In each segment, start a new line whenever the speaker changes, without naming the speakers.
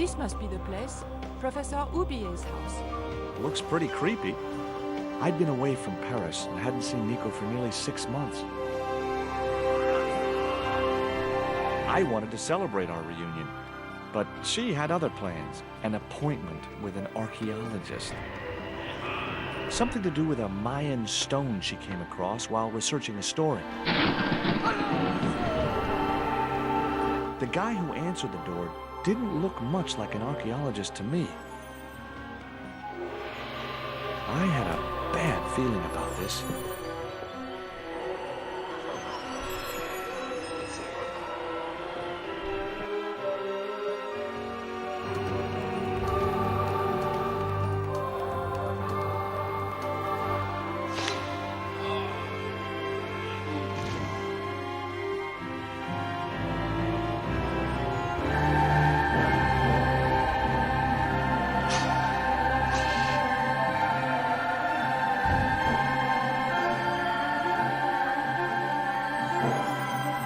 This must be the place. Professor Ubier's house.
Looks pretty creepy. I'd been away from Paris and hadn't seen Nico for nearly 6 months. I wanted to celebrate our reunion, but she had other plans. An appointment with an archaeologist. Something to do with a Mayan stone she came across while researching a story. The guy who answered the door didn't look much like an archaeologist to me. I had a bad feeling about this.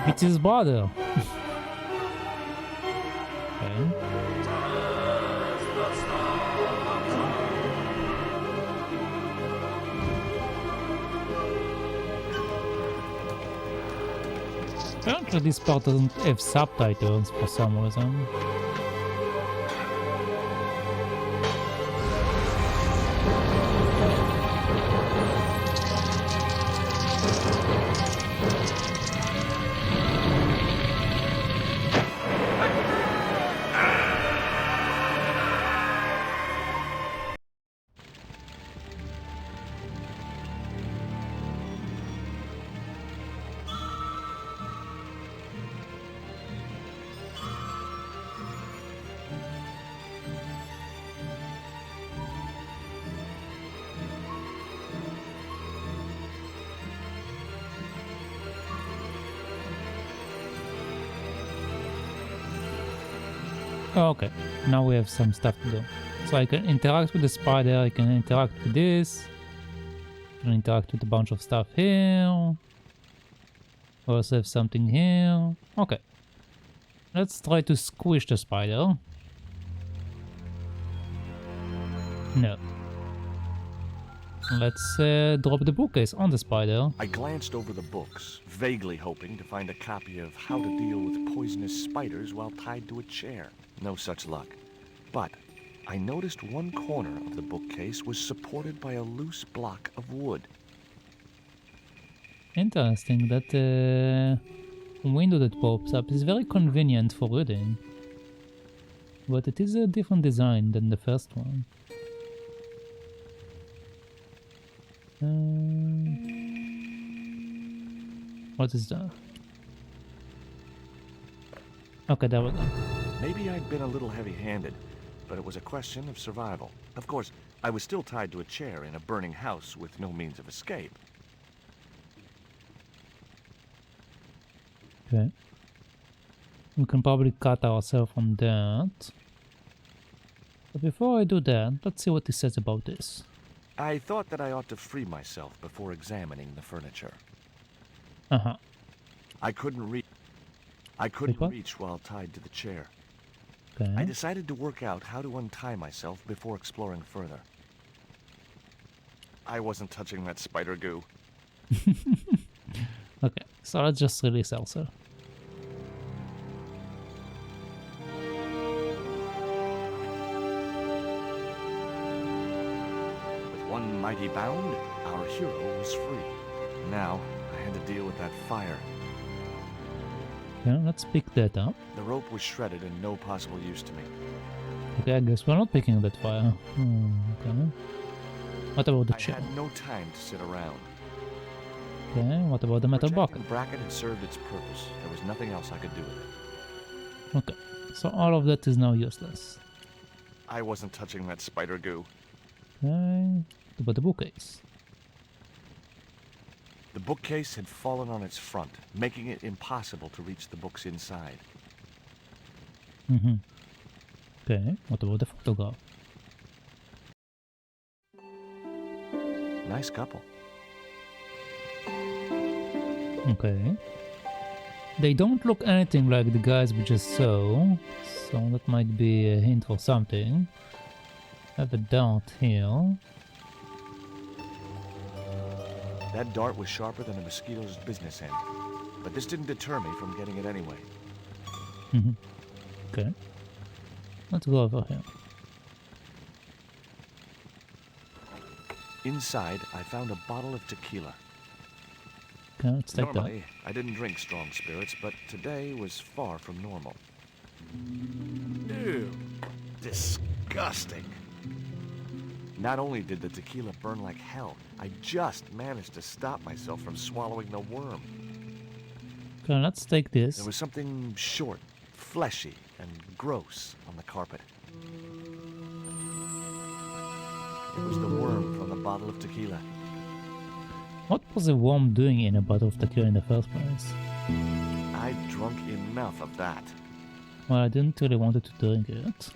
It's his brother. Okay. Apparently this part doesn't have subtitles for some reason. Okay, now we have some stuff to do. So I can interact with the spider, I can interact with this, I can interact with a bunch of stuff here. We also have something here. Okay, let's try to squish the spider. No. Let's drop the bookcase on the spider.
I glanced over the books, vaguely hoping to find a copy of How to Deal with Poisonous Spiders While Tied to a Chair. No such luck. But I noticed one corner of the bookcase was supported by a loose block of wood.
Interesting, that window that pops up is very convenient for reading. But it is a different design than the first one. What is that? Okay, there we go.
Maybe I'd been a little heavy-handed, but it was a question of survival. Of course, I was still tied to a chair in a burning house with no means of escape.
Okay. We can probably cut ourselves from that. But before I do that, let's see what he says about this.
I thought that I ought to free myself before examining the furniture.
Uh-huh.
I couldn't reach while tied to the chair.
Okay.
I decided to work out how to untie myself before exploring further. I wasn't touching that spider goo.
Okay, so let's just release Elsa.
With one mighty bound, our hero was free. Now, I had to deal with that fire.
Okay, let's pick that up.
The rope was shredded and no possible use to me.
Okay, I guess we're not picking that fire. Okay. What about the chair?
I had no time to sit around.
Okay, what about the metal bucket?
The bracket had served its purpose. There was nothing else I could do with it.
Okay, so all of that is now useless.
I wasn't touching that spider goo.
Okay, what about the bookcase?
The bookcase had fallen on its front, making it impossible to reach the books inside.
Mm-hmm. Okay, what about the photograph?
Nice couple.
Okay. They don't look anything like the guys we just saw, So that might be a hint for something. Have a dart here.
That dart was sharper than a mosquito's business end. But this didn't deter me from getting it anyway.
Okay. Let's go over here.
Inside, I found a bottle of tequila.
Okay, let's take
Normally, I didn't drink strong spirits, but today was far from normal. Ew. Disgusting. Not only did the tequila burn like hell, I just managed to stop myself from swallowing the worm.
that. Okay, let's take this.
There was something short, fleshy, and gross on the carpet. It was the worm from the bottle of tequila.
What was the worm doing in a bottle of tequila in the first place?
I'd drunk enough of that.
Well, I didn't really want to drink it.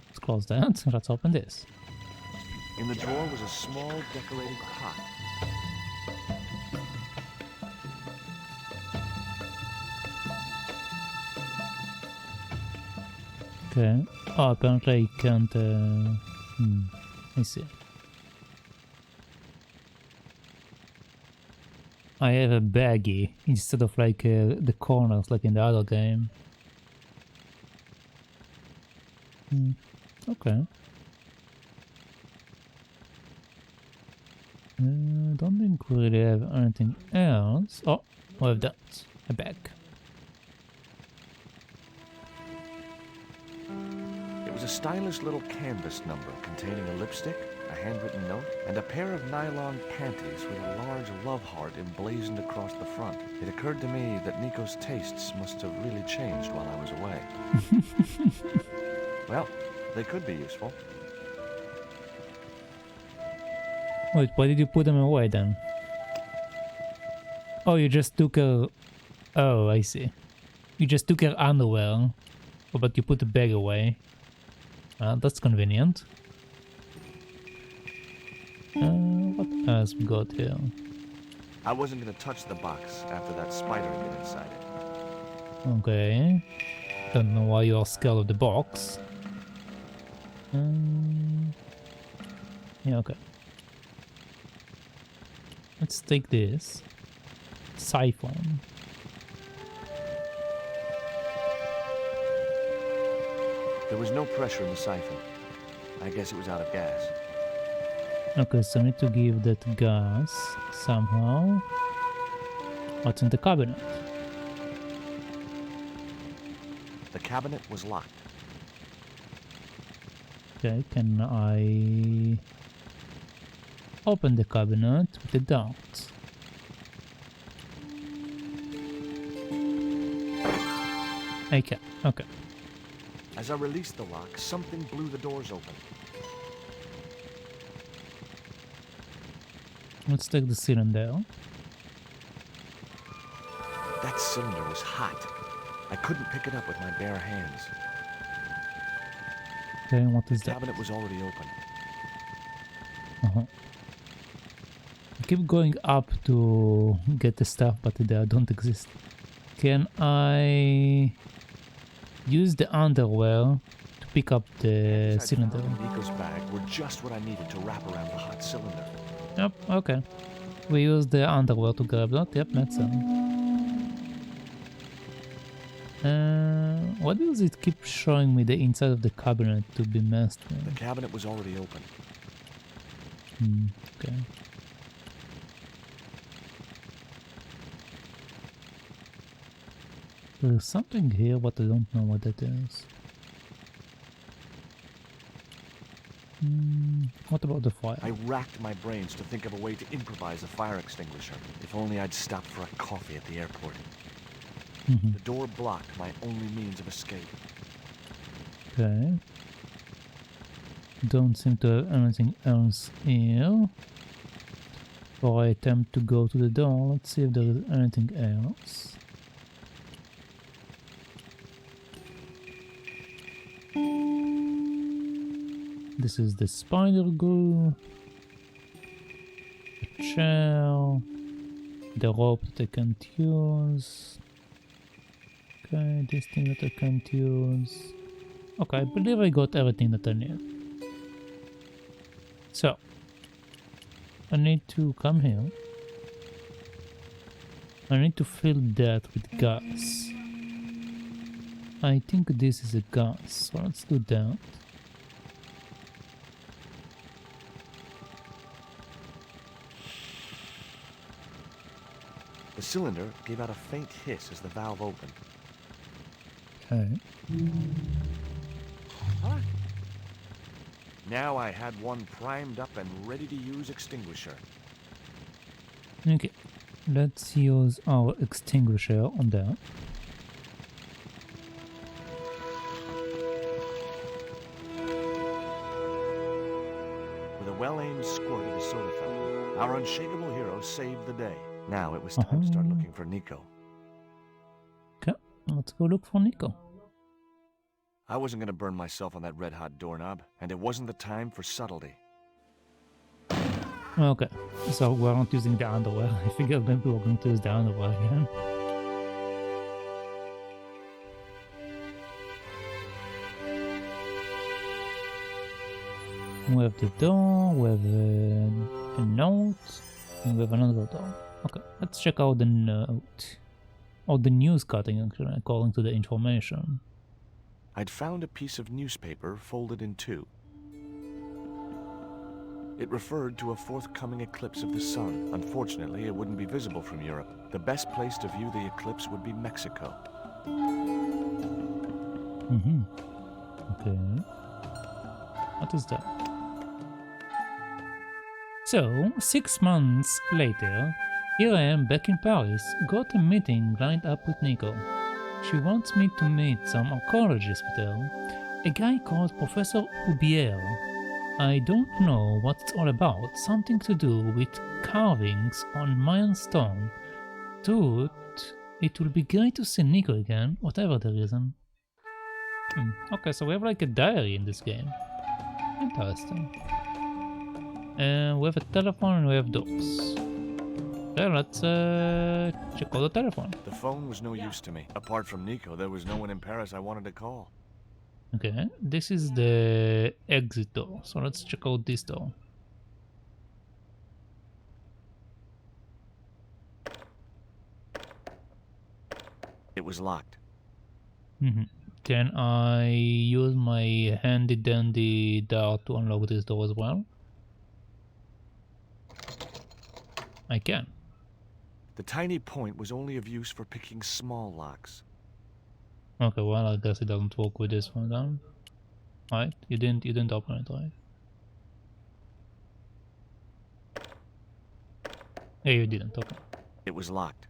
Let's close that. Let's open this.
In the drawer was a small decorated pot.
Okay. Oh, apparently I can't... I see. I have a baggie instead of like the corners like in the other game. Okay. Don't think we really have anything else. Oh, we have that. A bag.
It was a stylish little canvas number containing a lipstick, a handwritten note, and a pair of nylon panties with a large love heart emblazoned across the front. It occurred to me that Nico's tastes must have really changed while I was away. Well, they could be useful.
Wait, why did you put them away then? Oh, you just took her... Oh, I see. You just took her underwear, but you put the bag away. That's convenient. What else we got here?
I wasn't going to touch the box after that spider had been inside it.
Okay. Don't know why you are scared of the box. Yeah, okay. Let's take this. Siphon.
There was no pressure in the siphon. I guess it was out of gas.
Okay, so I need to give that gas somehow. What's in the cabinet?
The cabinet was locked.
Okay, can I open the cabinet with the dart? I can, okay.
As I released the lock, something blew the doors open.
Let's take the cylinder.
That cylinder was hot. I couldn't pick it up with my bare hands.
Okay, what is
The
that?
cabinet was already open.
I keep going up to get the stuff, but they don't exist. Can I use the underwear to pick up the
Inside
cylinder?
Nico's bag were just what I needed to wrap around the hot cylinder.
Yep, okay. We use the underwear to grab that. Yep, makes sense. Why does it keep showing me the inside of the cabinet to be messed
The
with?
cabinet was already open.
Okay. There's something here, but I don't know what that is. What about the fire?
I racked my brains to think of a way to improvise a fire extinguisher. If only I'd stopped for a coffee at the airport. The door blocked my only means of escape.
Okay. Don't seem to have anything else here. Before I attempt to go to the door, let's see if there is anything else. This is the spider glue, the chair, the rope that I can't use. Okay, this thing that I can't use. Okay, I believe I got everything that I need. So, I need to come here. I need to fill that with gas. I think this is a gas, so let's do that.
The cylinder gave out a faint hiss as the valve opened.
Okay.
Huh? Now I had one primed up and ready to use extinguisher.
Okay. Let's use our extinguisher on that.
With a well-aimed squirt of the soda fountain, our unshakable hero saved the day. Now it was time to start looking for Nico.
Okay, let's go look for Nico.
I wasn't going to burn myself on that red-hot doorknob, and it wasn't the time for subtlety.
Okay, so we're not using the underwear. I figured maybe we're going to use the underwear again. We have the door, we have a note, and we have another door. Okay, let's check out the note. Or the news cutting, actually, according to the information.
I'd found a piece of newspaper folded in two. It referred to a forthcoming eclipse of the sun. Unfortunately, it wouldn't be visible from Europe. The best place to view the eclipse would be Mexico.
Mm-hmm. Okay. What is that? So, 6 months later, here I am back in Paris, got a meeting lined up with Nico. She wants me to meet some archaeologists with her, a guy called Professor Ubiel. I don't know what it's all about, something to do with carvings on Mayan stone. Dude, it will be great to see Nico again, whatever the reason. Okay, so we have like a diary in this game. Interesting. And we have a telephone and we have doors. Okay, let's check out the telephone.
The phone was no use to me. Apart from Nico, there was no one in Paris I wanted to call.
Okay, this is the exit door, so let's check out this door.
It was locked.
Can I use my handy dandy dart to unlock this door as well? I can.
The tiny point was only of use for picking small locks.
Okay, well, I guess it doesn't work with this one then. Right? You didn't open it, right? Yeah, you didn't. Okay.
It was locked.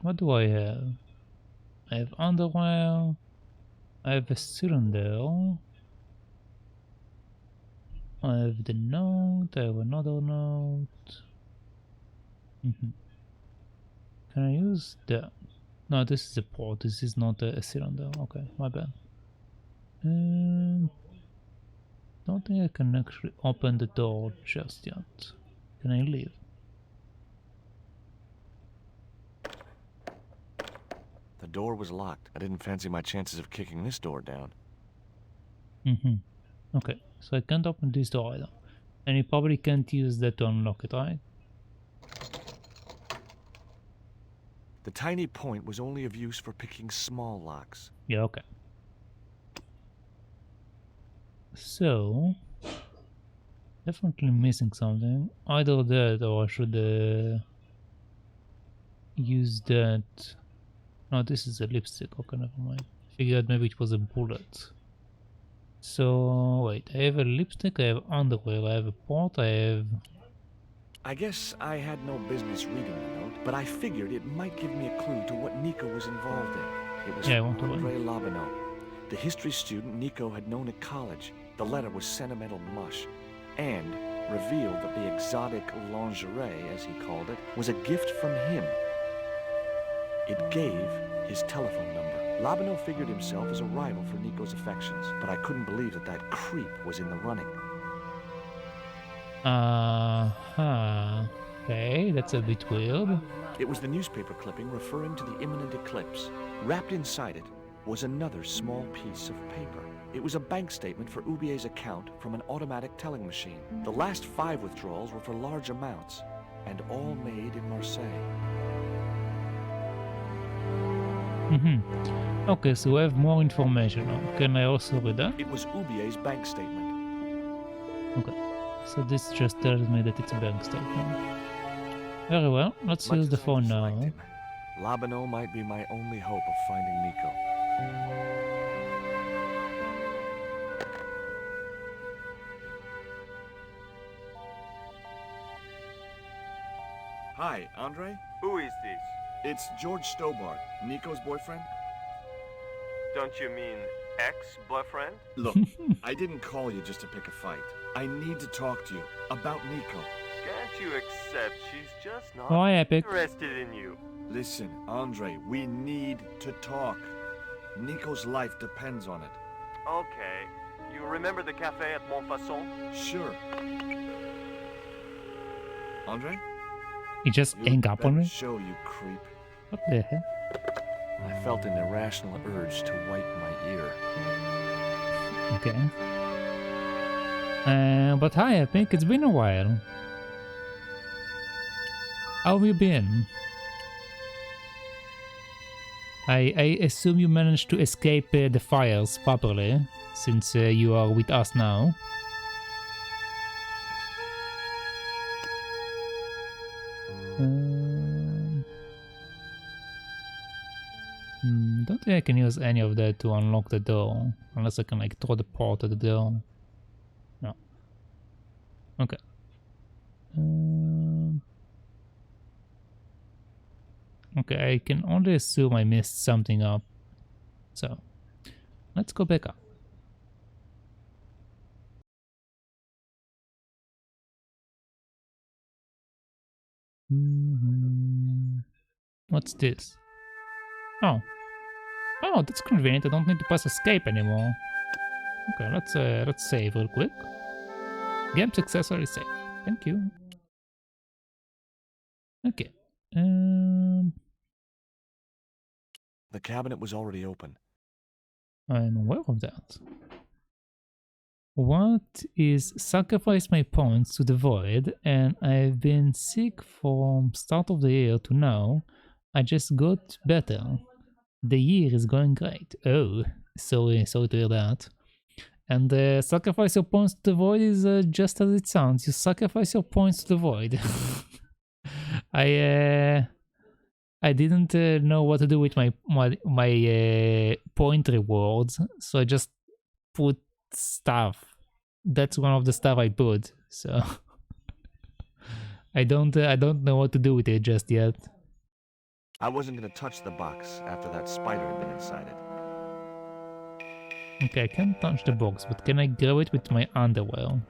What do I have? I have underwear. I have a cylinder. I have the note. I have another note. Can I use that? No, this is a port. This is not a cylinder. Okay, my bad. Don't think I can actually open the door just yet. Can I leave?
The door was locked. I didn't fancy my chances of kicking this door down.
Okay, so I can't open this door either. And you probably can't use that to unlock it, right?
The tiny point was only of use for picking small locks.
Yeah, okay. So, definitely missing something. Either that or I should use that. No, this is a lipstick. Okay, never mind. Figured maybe it was a bullet. So, wait, I have a lipstick, I have underwear, I have a pot, I have...
I guess I had no business reading the note, but I figured it might give me a clue to what Nico was involved in. It was from Andre Labanau, the history student Nico had known at college. The letter was sentimental mush, and revealed that the exotic lingerie, as he called it, was a gift from him. It gave his telephone number. Labanau figured himself as a rival for Nico's affections, but I couldn't believe that that creep was in the running.
Okay, that's a bit weird.
It was the newspaper clipping referring to the imminent eclipse. Wrapped inside it was another small piece of paper. It was a bank statement for Ubier's account from an automatic telling machine. The last 5 withdrawals were for large amounts, and all made in Marseille.
Okay, so we have more information now. Can I also read that?
It was Ubier's bank statement.
Okay, so this just tells me that it's a bank statement. Very well, let's use the phone now.
Labano might be my only hope of finding Nico. Hi, Andre?
Who is this?
It's George Stobbart, Nico's boyfriend.
Don't you mean ex-boyfriend?
Look, I didn't call you just to pick a fight. I need to talk to you about Nico.
Can't you accept she's just not
Hi, Epic.
interested in you?
Listen, Andre, we need to talk. Nico's life depends on it.
Okay. You remember the cafe at Montfaucon?
Sure. Andre?
He just hang up on me?
Show, you creep.
What the hell?
I felt an irrational urge to wipe my ear.
Okay. But hi, Epic, it's been a while. How have you been? I assume you managed to escape the fires properly, since you are with us now. Don't think I can use any of that to unlock the door, unless I can like throw the port at the door. No. Okay. Okay, I can only assume I messed something up. So, let's go back up. What's this? Oh. Oh, that's convenient. I don't need to press escape anymore. Okay, let's save real quick. Game successfully saved. Thank you. Okay.
The cabinet was already open.
I'm aware of that. What is sacrifice my points to the void, and I've been sick from start of the year to now. I just got better. The year is going great. Oh, sorry to hear that. And sacrifice your points to the void is just as it sounds. You sacrifice your points to the void. I didn't know what to do with my point rewards, so I just put stuff. That's one of the stuff I put. So I don't know what to do with it just yet.
I wasn't gonna touch the box after that spider had been inside it.
Okay, I can't touch the box, but can I grab it with my underwear?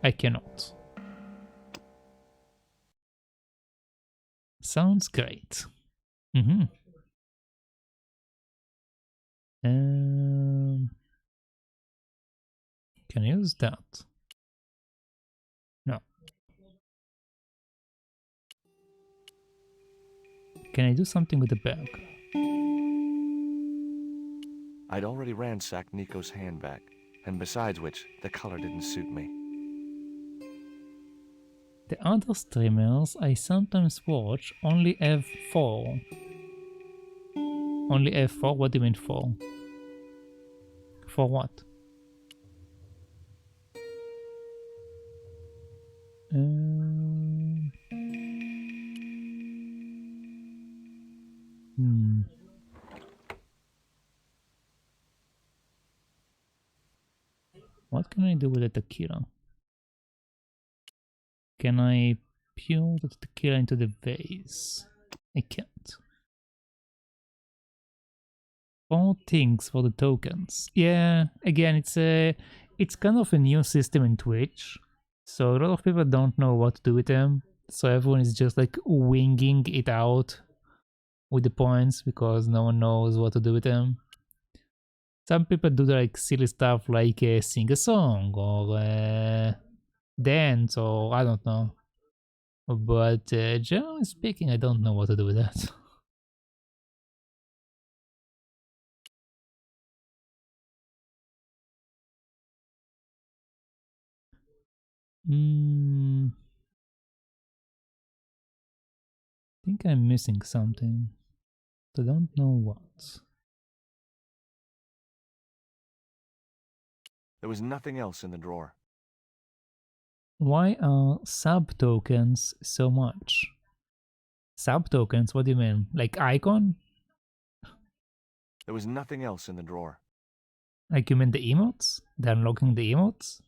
I cannot. Sounds great. Can I use that? No. Can I do something with the bag?
I'd already ransacked Nico's handbag, and besides which, the color didn't suit me.
The other streamers I sometimes watch only have 4. Only have 4? What do you mean 4? For what? What can I do with the tequila? Can I pour the tequila into the vase? I can't. 4 things for the tokens. Yeah, again, it's kind of a new system in Twitch, so a lot of people don't know what to do with them. So everyone is just like winging it out with the points because no one knows what to do with them. Some people do like silly stuff like sing a song or dance or I don't know. But generally speaking, I don't know what to do with that. I think I'm missing something. I don't know what.
There was nothing else in the drawer.
Why are sub-tokens so much? Sub-tokens? What do you mean? Like icon?
There was nothing else in the drawer.
Like you mean the emotes? They're unlocking the emotes?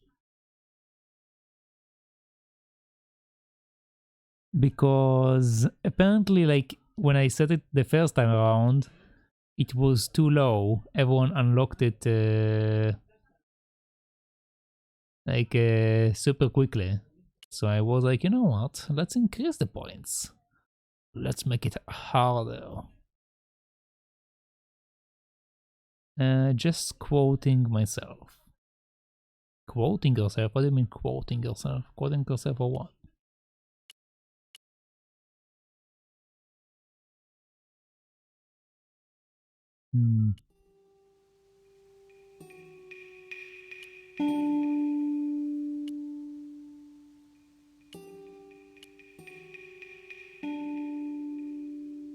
Because apparently, like, when I set it the first time around, it was too low. Everyone unlocked it super quickly. So I was like, you know what? Let's increase the points. Let's make it harder. Just quoting myself. Quoting yourself? What do you mean quoting yourself? Quoting yourself for what?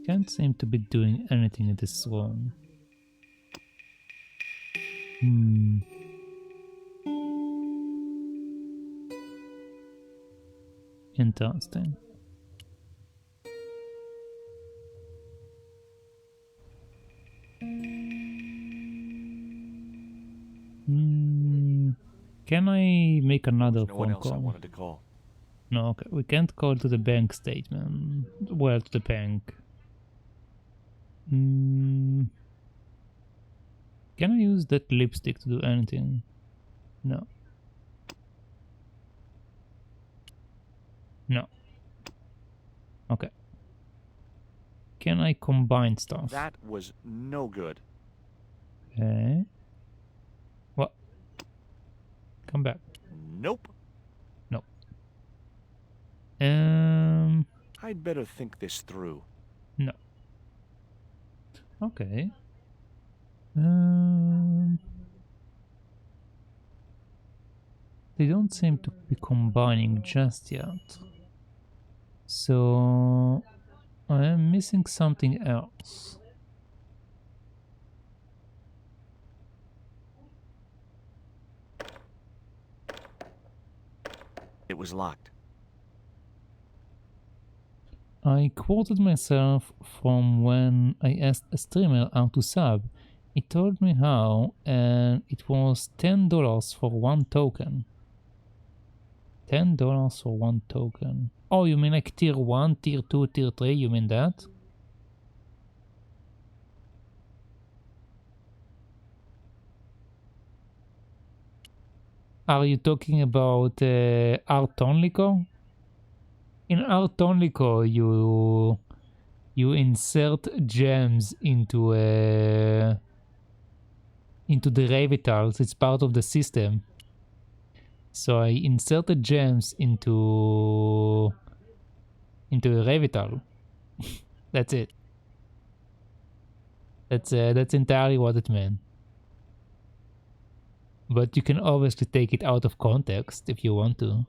Can't seem to be doing anything in this room. Interesting. Can I make another
No one
phone
else I
call?
wanted to call.
No, okay. We can't call to the bank statement. Well, to the bank. Can I use that lipstick to do anything? No. No. Okay. Can I combine stuff?
That was no good.
Okay. What? Come back.
Nope.
No.
I'd better think this through.
No. Okay. They don't seem to be combining just yet. So I am missing something else.
It was locked.
I quoted myself from when I asked a streamer how to sub. He told me how, and it was $10 for one token. $10 for one token. Oh, you mean like tier 1, tier 2, tier 3? You mean that? Are you talking about Art Onlyco? In Art Onlyco, you insert gems into the Revitals. It's part of the system. So I inserted gems into a Revital. That's it. That's entirely what it meant. But you can obviously take it out of context if you want to.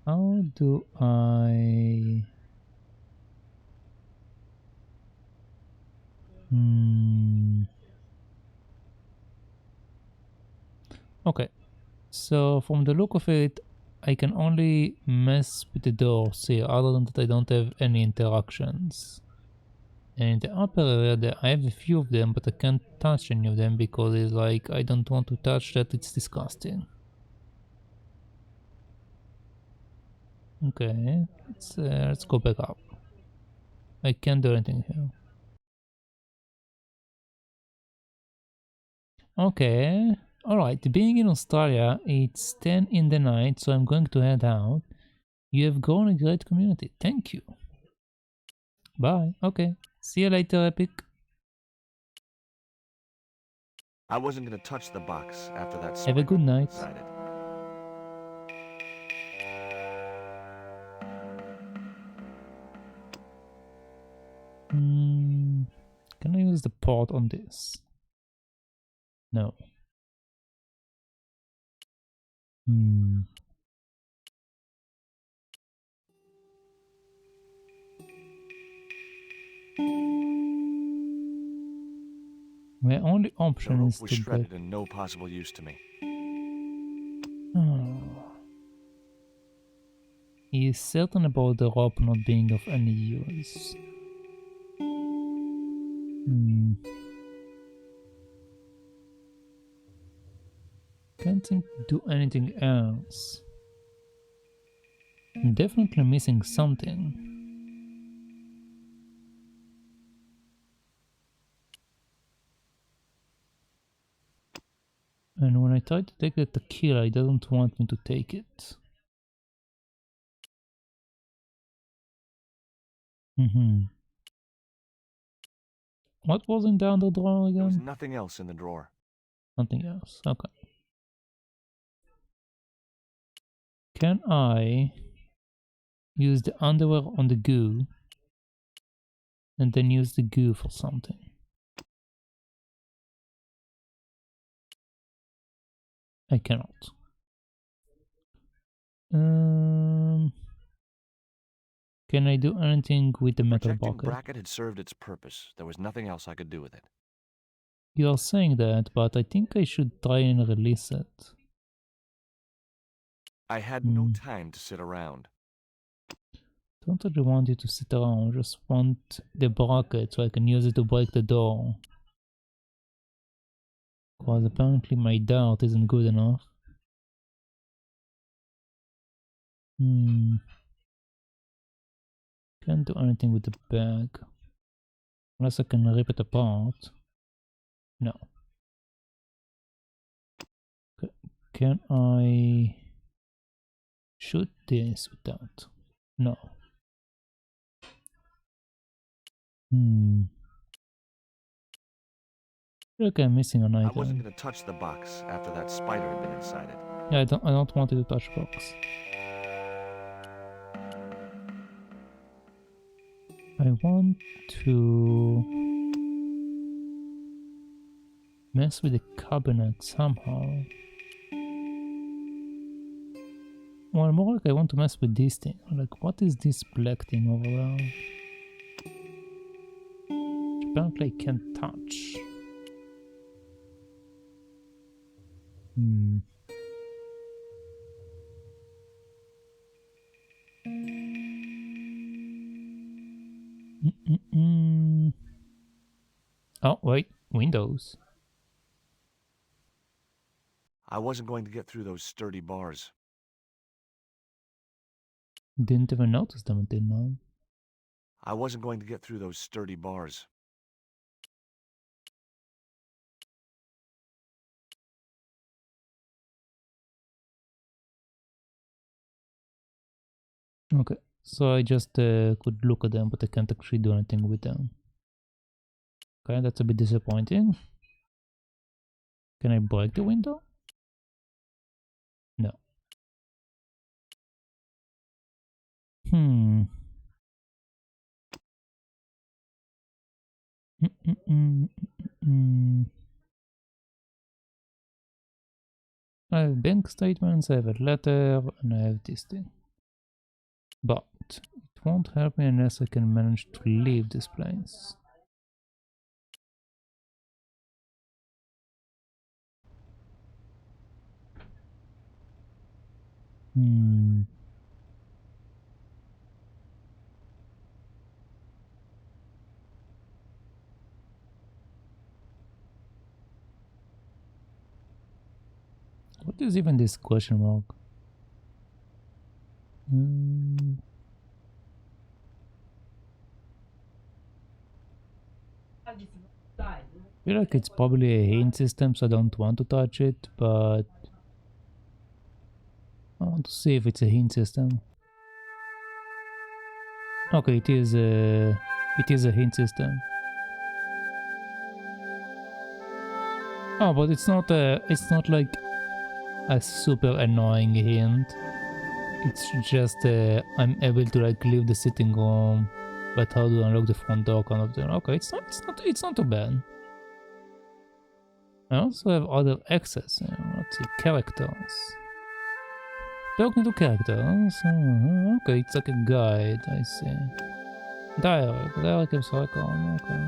How do I... Okay, so from the look of it, I can only mess with the doors here, other than that I don't have any interactions. And in the upper area there, I have a few of them, but I can't touch any of them because it's like, I don't want to touch that, it's disgusting. Okay, let's go back up. I can't do anything here. Okay, alright, being in Australia, it's 10 in the night, so I'm going to head out. You have grown a great community. Thank you. Bye. Okay. See you later, Epic.
I wasn't gonna touch the box after that.
Have a good night.
Decided.
Can I use the port on this? No. My only option
The rope
is
was
to
shredded and no possible use to me.
He is certain about the rope not being of any use. Can't think to do anything else. I'm definitely missing something. And when I try to take the tequila, it doesn't want me to take it. What was in the other drawer again?
There was nothing else in the drawer.
Nothing else. Okay. Can I use the underwear on the goo and then use the goo for something? I cannot. Can I do anything with the metal
Protecting
bucket?
bracket had served its purpose. There was nothing else I could do with it.
You are saying that, but I think I should try and release it.
I had no time to sit around.
Don't really want you to sit around, I just want the bracket so I can use it to break the door. Because apparently my dart isn't good enough. Can't do anything with the bag. Unless I can rip it apart. No. Can I shoot this with that? No. Okay, I'm missing an item.
I wasn't gonna touch the box after that spider had been inside it.
Yeah, I don't want you to touch box. I want to mess with the cabinet somehow. Well, more like I want to mess with this thing. Like, what is this black thing over there? Apparently I can't touch. Oh, wait. Windows.
I wasn't going to get through those sturdy bars.
Didn't even notice them until now.
I wasn't going to get through those sturdy bars.
Okay, so I just could look at them, but I can't actually do anything with them. Okay, that's a bit disappointing. Can I break the window? No. I have bank statements, I have a letter, and I have this thing. But it won't help me unless I can manage to leave this place. What is even this question mark? I feel like it's probably a hint system, so I don't want to touch it, but I want to see if it's a hint system. Okay, it is a hint system. Oh, but it's not like a super annoying hint. It's just I'm able to like leave the sitting room, but how to unlock the front door kind of thing. Okay, it's not too bad. I also have other access. Let's see, characters. Talking to characters. Okay, it's like a guide. I see. Diary keeps record. Okay.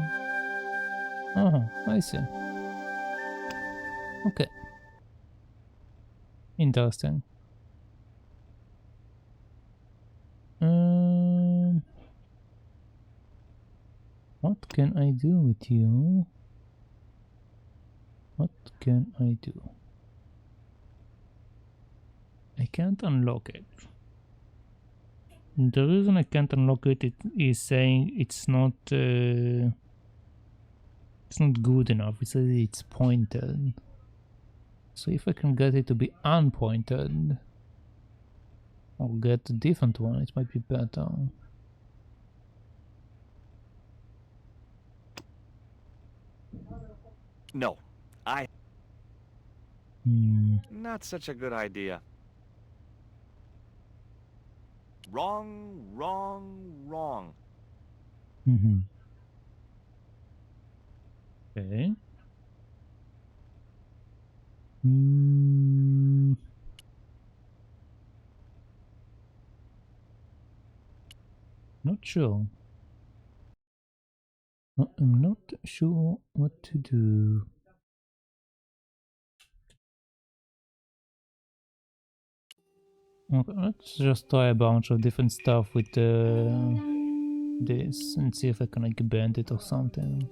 I see. Okay. Interesting. What can I do with you? What can I do? I can't unlock it. The reason I can't unlock it is saying it's not good enough. It says it's pointed. So if I can get it to be unpointed, or get a different one, it might be better.
No, not such a good idea. Wrong, wrong, wrong.
Okay. Not sure. I'm not sure what to do. Okay, let's just try a bunch of different stuff with this and see if I can like bend it or something.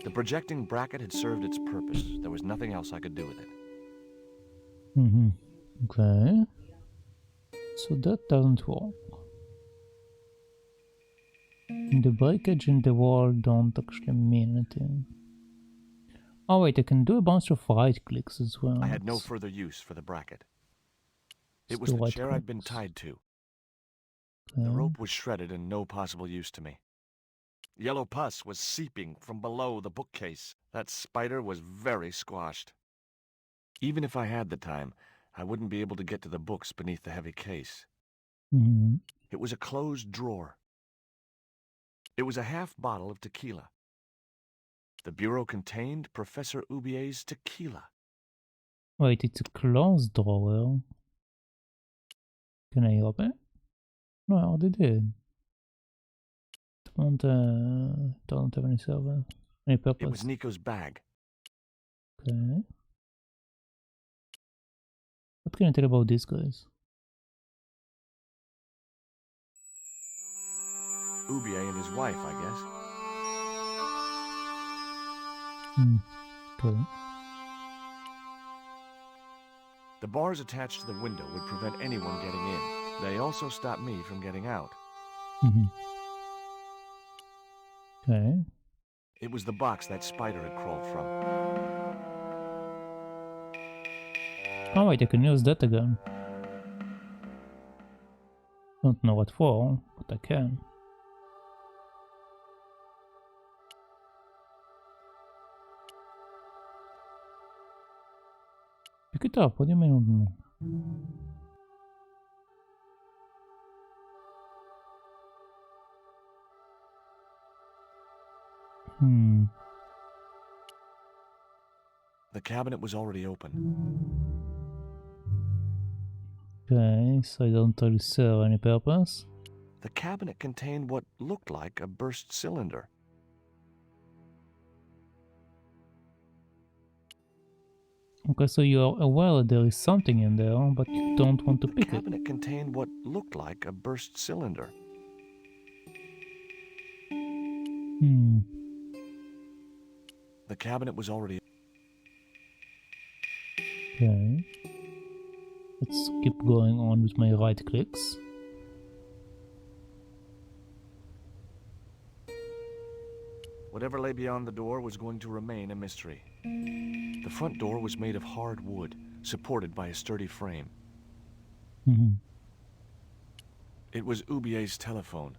The projecting bracket had served its purpose. There was nothing else I could do with it.
Okay. So that doesn't work. The breakage in the wall don't actually mean anything. Oh wait, I can do a bunch of right clicks as well.
I had no further use for the bracket. It was the chair I'd been tied to. Okay. The rope was shredded and no possible use to me. Yellow pus was seeping from below the bookcase. That spider was very squashed. Even if I had the time, I wouldn't be able to get to the books beneath the heavy case. It was a closed drawer. It was a half bottle of tequila. The bureau contained Professor Ubier's tequila.
Wait, it's a closed drawer. Can I open it? No, I already did. Don't have any server. Any purpose.
It was Nico's bag.
Okay. What can I tell about these guys?
Ubier and his wife, I guess.
Okay.
The bars attached to the window would prevent anyone getting in. They also stopped me from getting out.
Okay.
It was the box that spider had crawled from.
Oh wait, I can use that again. Don't know what for, but I can. Pick it up, what do you mean?
The cabinet was already open.
Okay, so I don't really serve any purpose.
The cabinet contained what looked like a burst cylinder.
Okay, so you are aware that there is something in there, but you don't want to pick it.
The cabinet contained what looked like a burst cylinder. The cabinet was already...
Okay. Let's keep going on with my right clicks.
Whatever lay beyond the door was going to remain a mystery. The front door was made of hard wood, supported by a sturdy frame.
Mm-hmm.
It was Ubier's telephone.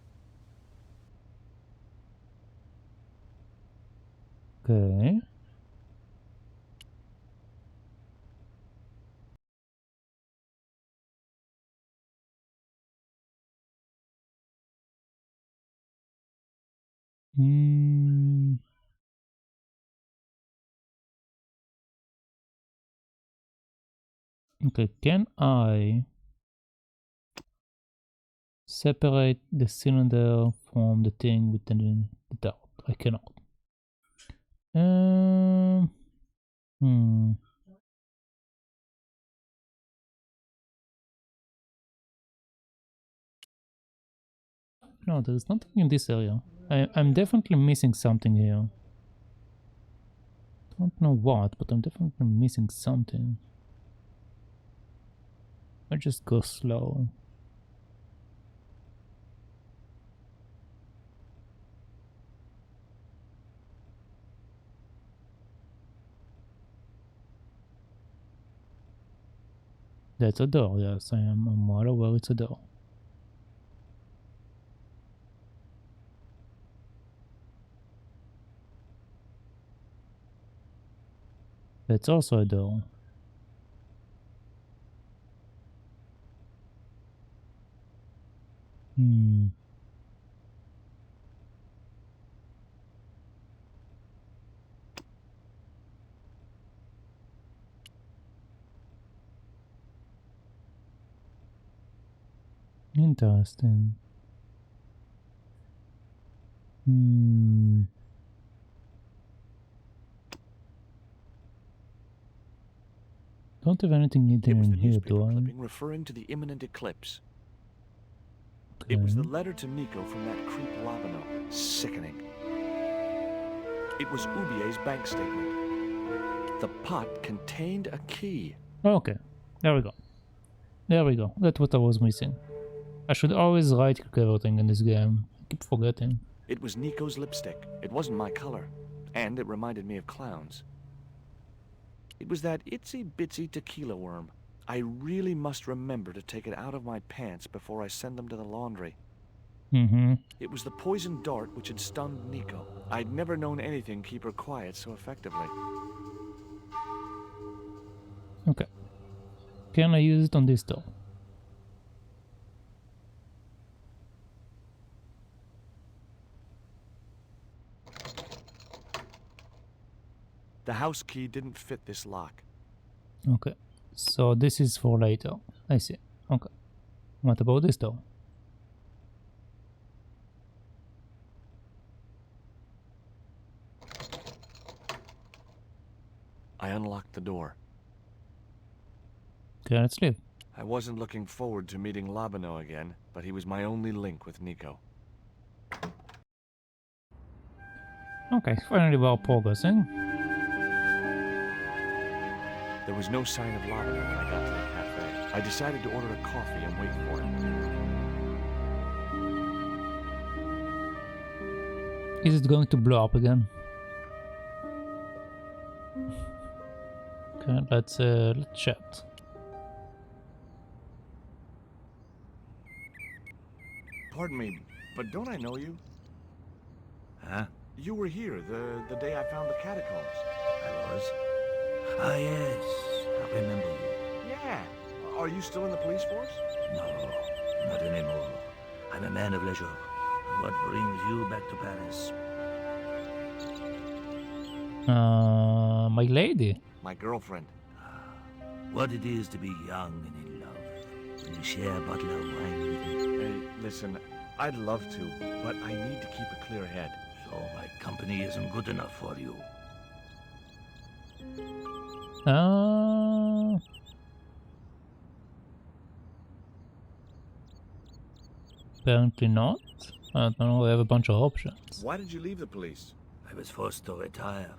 Okay. Hmm. Okay, can I separate the cylinder from the thing within the dart? I cannot. Hmm. No, there is nothing in this area. I'm definitely missing something here. Don't know what, but I'm definitely missing something. I just go slow. That's a door, yes, I'm well aware it's a door. That's also a door. Hmm. Interesting. Hmm. Don't have anything
It
hidden
was
in
the
here,
newspaper
do I?
clipping referring to the imminent eclipse.
Okay.
It was the letter to Nico from that creep Labano. Sickening. It was Ubier's bank statement. The pot contained a key.
Okay, there we go. There we go. That's what I was missing. I should always right-click everything in this game. I keep forgetting.
It was Nico's lipstick. It wasn't my color. And it reminded me of clowns. It was that itsy-bitsy tequila worm. I really must remember to take it out of my pants before I send them to the laundry.
Mm-hmm.
It was the poisoned dart which had stunned Nico. I'd never known anything keep her quiet so effectively.
Okay. Can I use it on this door?
The house key didn't fit this lock.
Okay. So this is for later. I see. Okay. What about this door?
I unlocked the door.
Okay, let's leave.
I wasn't looking forward to meeting Labano again, but he was my only link with Nico.
Okay, finally well progressing.
There was no sign of Labano when I got to the cafe. I decided to order a coffee and wait for him.
Is it going to blow up again? Okay, let's chat.
Pardon me, but don't I know you?
Huh?
You were here the day I found the catacombs.
I was? Ah, yes. I remember you.
Yeah. Are you still in the police force?
No, not anymore. I'm a man of leisure. What brings you back to Paris?
My lady.
My girlfriend.
What it is to be young and in love. When you share a bottle of wine with me.
Hey, listen, I'd love to, but I need to keep a clear head.
So my company isn't good enough for you.
Apparently not. I don't know, we have a bunch of options.
Why did you leave the police?
I was forced to retire.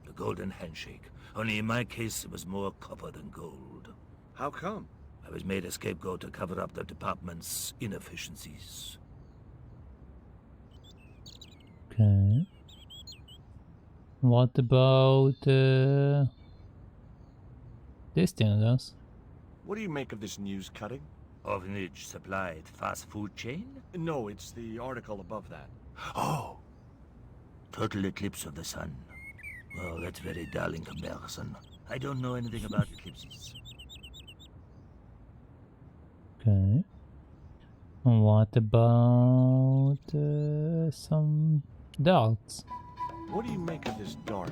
The golden handshake. Only in my case, it was more copper than gold.
How come?
I was made a scapegoat to cover up the department's inefficiencies.
Okay. What about this thing, I guess?
What do you make of this news cutting?
Orphanage supplied fast food chain?
No, it's the article above that.
Oh! Total eclipse of the sun. Well, that's very dull in comparison. I don't know anything about eclipses.
Okay. What about some darts?
What do you make of this dart?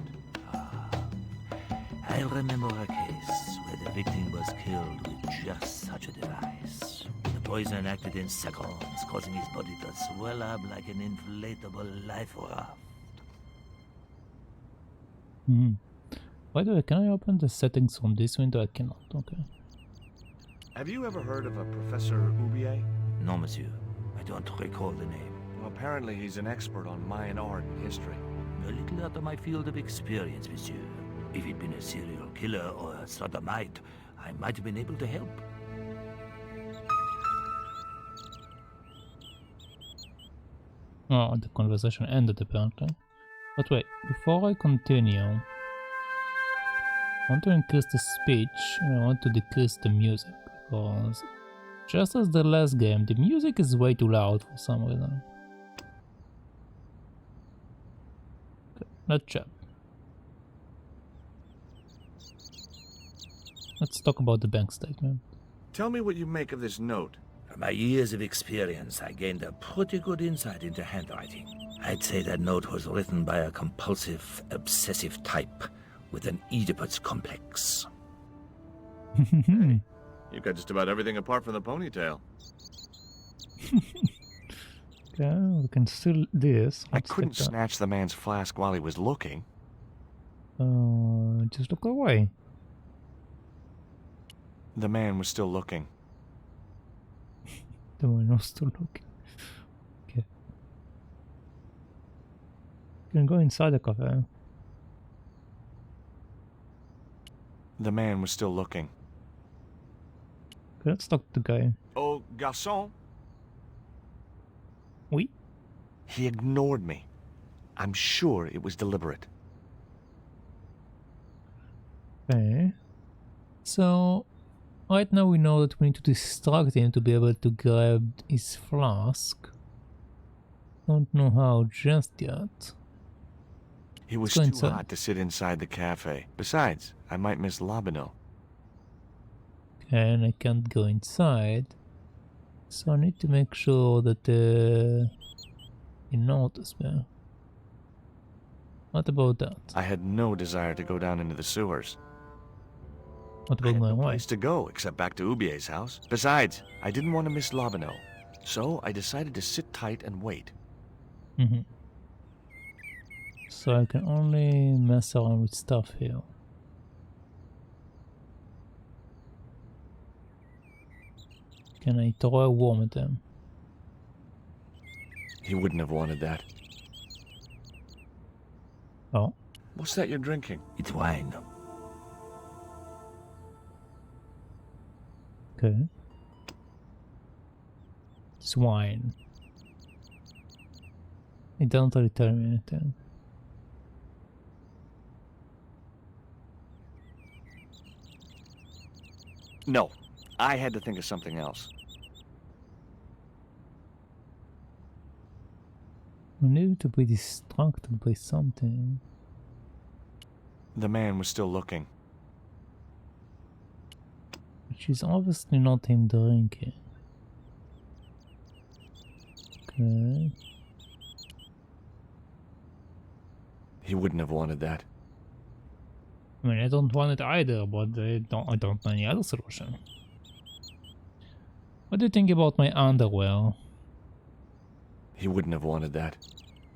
I remember a case where the victim was killed with just such a device. The poison acted in seconds, causing his body to swell up like an inflatable life raft.
Hmm. By the way, can I open the settings from this window? I cannot. Okay.
Have you ever heard of a Professor Oubier?
No, monsieur. I don't recall the name.
Well, apparently he's an expert on Mayan art and history.
A little out of my field of experience, monsieur. If he'd been a serial killer or a sodomite, I might have been able to help.
Oh, the conversation ended apparently. But wait, before I continue, I want to increase the speech and I want to decrease the music, because just as the last game, the music is way too loud for some reason. Okay, let's chat. Let's talk about the bank statement.
Tell me what you make of this note.
From my years of experience, I gained a pretty good insight into handwriting. I'd say that note was written by a compulsive, obsessive type with an Oedipus complex.
Hey, you've got just about everything apart from the ponytail.
Okay, we can still do this.
I
Let's
couldn't
get that.
snatch the man's flask while he was looking.
Just look away.
The man was still looking.
The one was still looking. Okay. You can go inside the cafe.
The man was still looking.
Okay, let's talk to the guy.
Oh, garçon.
Oui?
He ignored me. I'm sure it was deliberate.
Okay. So, right now we know that we need to distract him to be able to grab his flask. Don't know how just yet.
It was
Let's go
too
inside.
hot to sit inside the cafe. Besides, I might miss Labino.
Okay, and I can't go inside. So I need to make sure that he noticed me. What about that?
I had no desire to go down into the sewers.
What
I
about
had
my
no
wife?
place to go except back to Ubier's house. Besides, I didn't want to miss Labino. So I decided to sit tight and wait.
Mm-hmm. So I can only mess around with stuff here. Can I throw a worm at him?
He wouldn't have wanted that.
Oh,
What's that you're drinking?
It's wine.
okay. Swine. It doesn't really tell me anything.
No, I had to think of something else.
We need to be distracted by something.
The man was still looking.
Which is obviously not him drinking. Okay.
He wouldn't have wanted that.
I mean, I don't want it either, but I don't know any other solution. What do you think about my underwear?
He wouldn't have wanted that.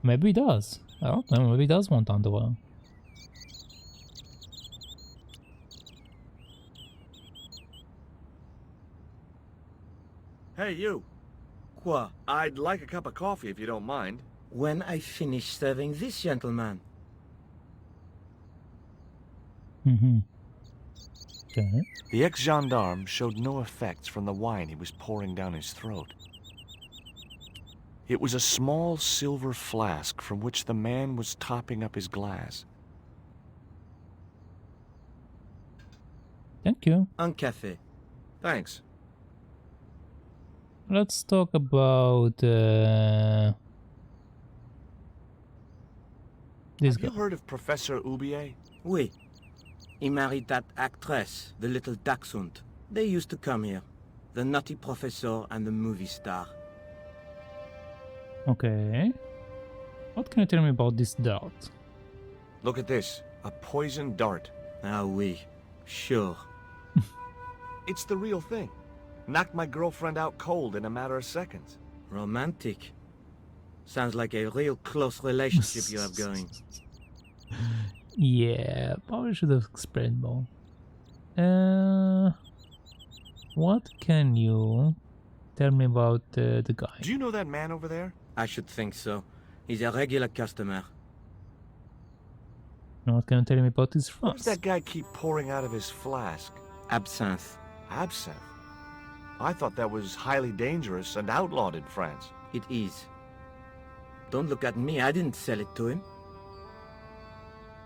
Maybe he does. I don't know, maybe he does want underwear.
Hey, you.
Quoi?
I'd like a cup of coffee if you don't mind.
When I finish serving this gentleman.
Mm-hmm. Okay.
The ex-gendarme showed no effects from the wine he was pouring down his throat. It was a small silver flask from which the man was topping up his glass.
Thank you.
Un café.
Thanks.
Let's talk about this
Have
guy.
you heard of Professor Oubier?
Oui. He married that actress, the little dachshund. They used to come here. The nutty professor and the movie star.
Okay. What can you tell me about this dart?
Look at this. A poison dart.
Ah oui. Sure.
It's the real thing. Knocked my girlfriend out cold in a matter of seconds.
Romantic. Sounds like a real close relationship you have going.
Yeah, probably should have explained more. What can you tell me about the guy?
Do you know that man over there?
I should think so. He's a regular customer.
And what can you tell me about his
What does
flask?
that guy keep pouring out of his flask?
Absinthe.
Absinthe. I thought that was highly dangerous and outlawed in France.
It is. Don't look at me, I didn't sell it to him.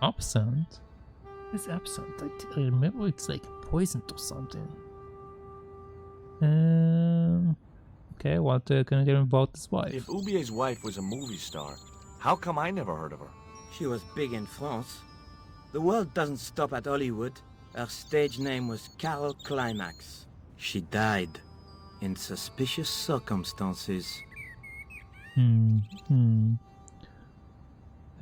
Absinthe? It's absinthe. I remember it's like poisoned or something. Okay, what can you tell me about his wife?
If Oubier's wife was a movie star, how come I never heard of her?
She was big in France. The world doesn't stop at Hollywood. Her stage name was Carol Climax. She died in suspicious circumstances.
I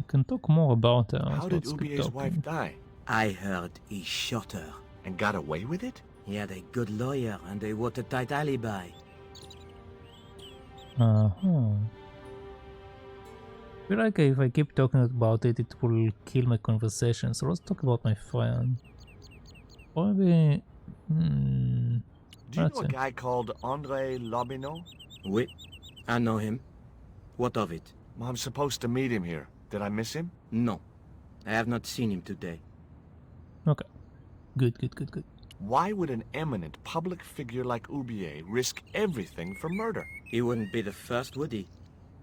can talk more about her.
How
so
did
let's keep
Oubier's wife
talking.
die?
I heard he shot her.
And got away with it?
He had a good lawyer and a watertight alibi.
I feel like if I keep talking about it, it will kill my conversation. So let's talk about my friend. Probably.
Do you
That's
know a
it.
guy called André Lobineau?
Oui, I know him. What of it?
I'm supposed to meet him here. Did I miss him?
No, I have not seen him today.
Okay. Good.
Why would an eminent public figure like Oubier risk everything for murder?
He wouldn't be the first, would he?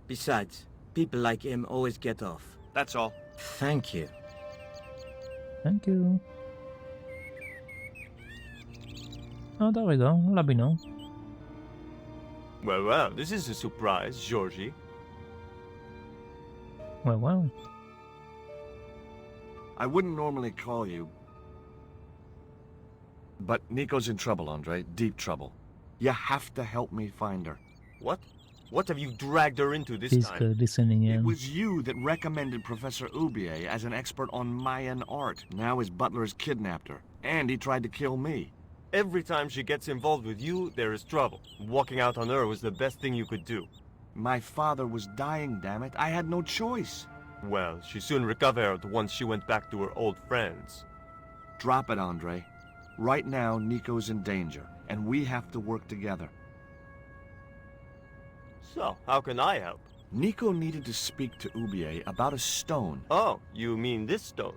Besides, people like him always get off.
That's all.
Thank you.
Thank you. Oh, there we go. Labino.
Well, this is a surprise, Georgie.
Well.
I wouldn't normally call you, but Nico's in trouble, Andre. Deep trouble. You have to help me find her.
What? What have you dragged her into this
He's
time?
listening
It
in.
was you that recommended Professor Oubier as an expert on Mayan art. Now his butler's kidnapped her, and he tried to kill me.
Every time she gets involved with you, there is trouble. Walking out on her was the best thing you could do.
My father was dying, damn it. I had no choice.
Well, she soon recovered once she went back to her old friends.
Drop it, Andre. Right now, Nico's in danger, and we have to work together.
So, how can I help?
Nico needed to speak to Oubier about a stone.
Oh, you mean this stone?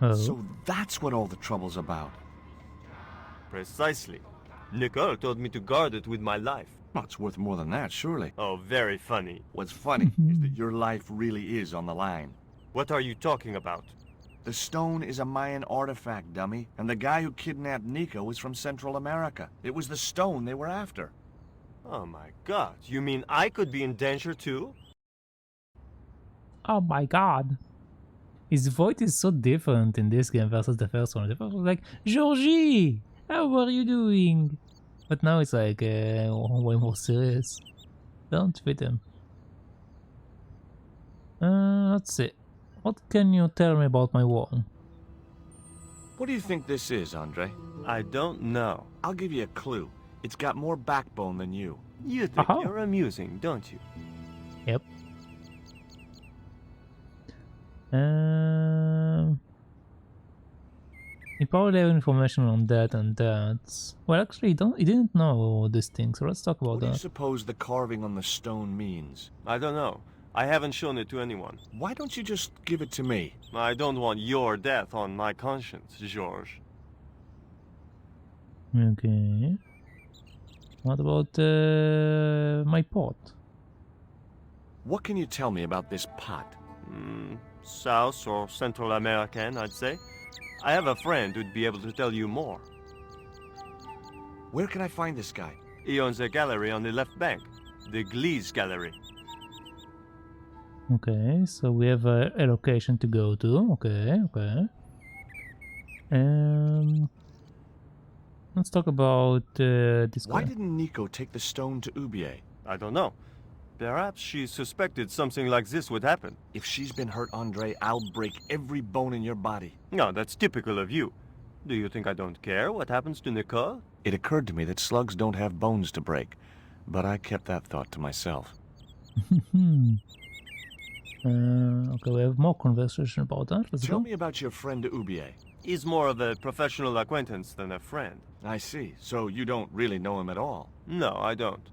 Oh.
So that's what all the trouble's about.
Precisely. Nicole told me to guard it with my life.
Well, it's worth more than that, surely.
Oh, very funny.
What's funny is that your life really is on the line.
What are you talking about?
The stone is a Mayan artifact, dummy, and the guy who kidnapped Nico is from Central America. It was the stone they were after.
Oh my god, you mean I could be in danger too?
Oh my god. His voice is so different in this game versus the first one. The first one was like, Georgie, how are you doing? But now it's like way more serious. Don't fit him. Let's see. What can you tell me about my wall?
What do you think this is, Andre?
I don't know.
I'll give you a clue. It's got more backbone than you.
You think
Uh-huh.
you're amusing, don't you?
Yep. You probably have information on that and that. Well, actually, he didn't know this thing, so let's talk about
What do you
that.
suppose the carving on the stone means?
I don't know. I haven't shown it to anyone.
Why don't you just give it to me?
I don't want your death on my conscience, George.
Okay. What about my pot?
What can you tell me about this pot?
South or Central American, I'd say. I have a friend who'd be able to tell you more.
Where can I find this guy?
He owns a gallery on the left bank, the Gliese Gallery.
Okay, so we have a location to go to. Okay, okay. Let's talk about this guy.
Why didn't Nico take the stone to Ubier?
I don't know. Perhaps she suspected something like this would happen.
If she's been hurt, Andre, I'll break every bone in your body.
No, that's typical of you. Do you think I don't care what happens to Nicole?
It occurred to me that slugs don't have bones to break, but I kept that thought to myself.
Okay, we have more conversation about that. Let's
Tell
go.
me about your friend Ubier.
He's more of a professional acquaintance than a friend.
I see. So you don't really know him at all.
No, I don't.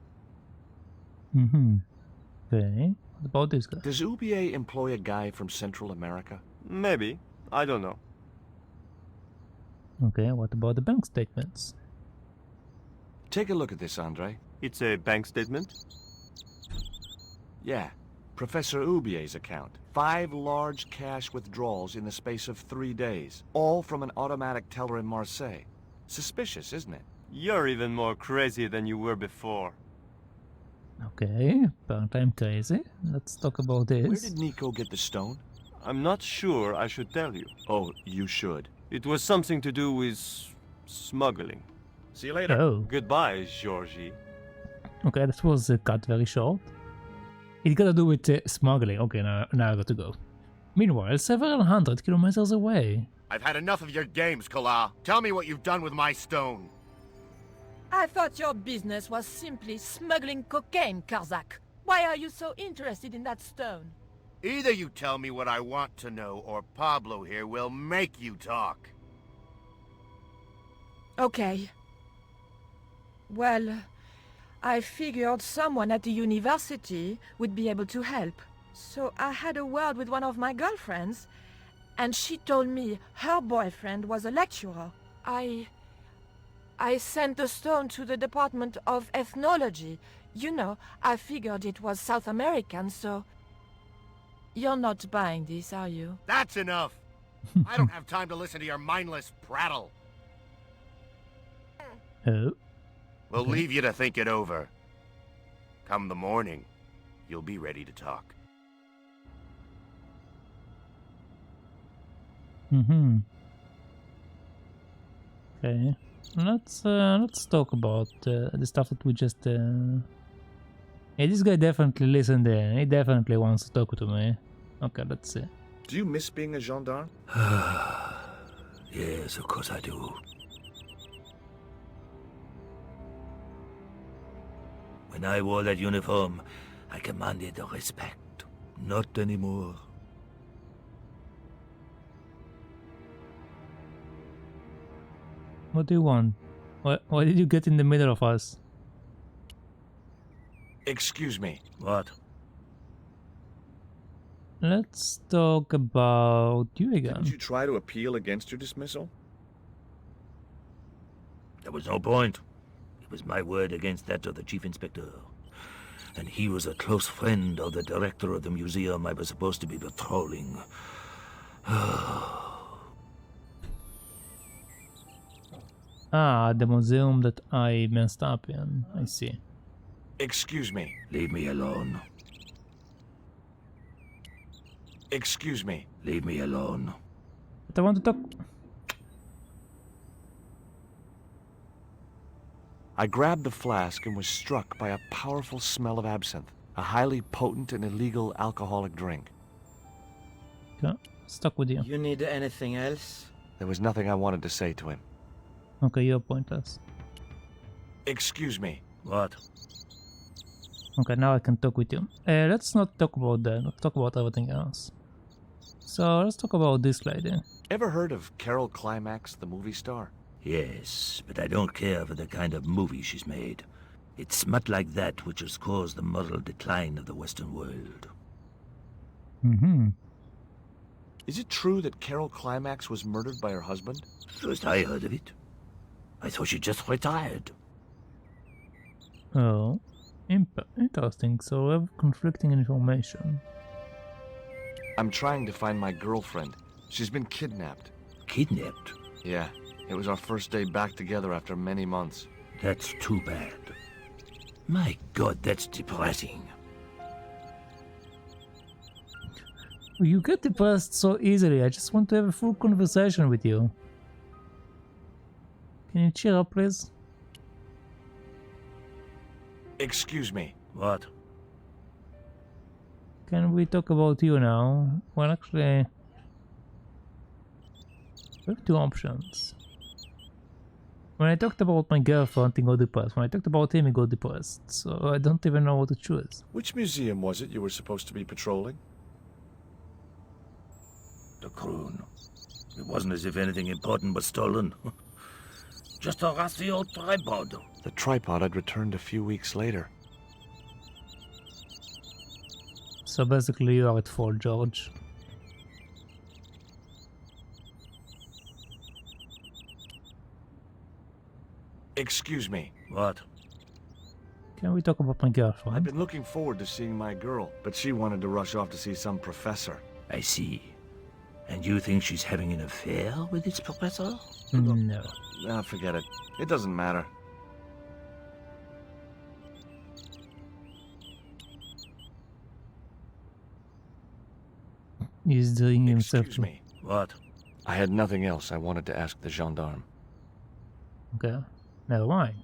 Okay, what about this guy?
Does Ubier employ a guy from Central America?
Maybe. I don't know.
Okay, what about the bank statements?
Take a look at this, Andre.
It's a bank statement?
Yeah. Professor Ubier's account. 5 large cash withdrawals in the space of 3 days. All from an automatic teller in Marseille. Suspicious, isn't it?
You're even more crazy than you were before.
Okay, apparently I'm crazy. Let's talk about this.
Where did Nico get the stone?
I'm not sure I should tell you.
Oh, you should.
It was something to do with smuggling.
See you later.
Oh,
Goodbye, Georgie.
okay, that was cut very short. It got to do with smuggling. Okay, now I got to go. Meanwhile, several hundred kilometers away.
I've had enough of your games, Collard. Tell me what you've done with my stone.
I thought your business was simply smuggling cocaine, Karzak. Why are you so interested in that stone?
Either you tell me what I want to know, or Pablo here will make you talk.
Okay. Well, I figured someone at the university would be able to help. So I had a word with one of my girlfriends, and she told me her boyfriend was a lecturer. I sent the stone to the Department of Ethnology. You know, I figured it was South American, so... You're not buying this, are you?
That's enough! I don't have time to listen to your mindless prattle.
Oh,
We'll leave you to think it over. Come the morning, you'll be ready to talk.
Okay. Let's talk about the stuff that we just. Yeah, this guy definitely listened in. He definitely wants to talk to me. Okay, let's see.
Do you miss being a gendarme?
Yes, of course I do. When I wore that uniform, I commanded respect. Not anymore.
What do you want? Why did you get in the middle of us?
Excuse me.
What?
Let's talk about you again.
Didn't you try to appeal against your dismissal?
There was no point. It was my word against that of the chief inspector. And he was a close friend of the director of the museum I was supposed to be patrolling.
Ah, the museum that I messed up in. I see.
Excuse me.
Leave me alone.
Excuse me.
Leave me alone.
But I want to talk.
I grabbed the flask and was struck by a powerful smell of absinthe, a highly potent and illegal alcoholic drink.
Okay, stuck with you.
You need anything else?
There was nothing I wanted to say to him.
Okay, you're pointless.
Excuse me.
What?
Okay, now I can talk with you. Let's not talk about that. Let's talk about everything else. So let's talk about this lady.
Ever heard of Carol Climax, the movie star?
Yes, but I don't care for the kind of movie she's made. It's smut like that which has caused the moral decline of the Western world.
Is it true that Carol Climax was murdered by her husband?
First I heard of it. I thought she just retired.
Oh, interesting. So we have conflicting information.
I'm trying to find my girlfriend. She's been kidnapped.
Kidnapped?
Yeah, it was our first day back together after many months.
That's too bad. My God, that's depressing.
You get depressed so easily. I just want to have a full conversation with you. Can you cheer up, please?
Excuse me.
What?
Can we talk about you now? Well, actually, we have two options. When I talked about my girlfriend, he got depressed. When I talked about him, he got depressed. So I don't even know what to choose.
Which museum was it you were supposed to be patrolling?
The croon. It wasn't as if anything important was stolen. Just a rusty old tripod.
The tripod had returned a few weeks later.
So basically, you are at fault, George.
Excuse me.
What?
Can we talk about my girlfriend?
I've been looking forward to seeing my girl, but she wanted to rush off to see some professor.
I see. And you think she's having an affair with its professor?
No.
Ah, forget it. It doesn't matter.
He's doing himself.
Excuse me.
What?
I had nothing else I wanted to ask the gendarme.
Okay. Never mind.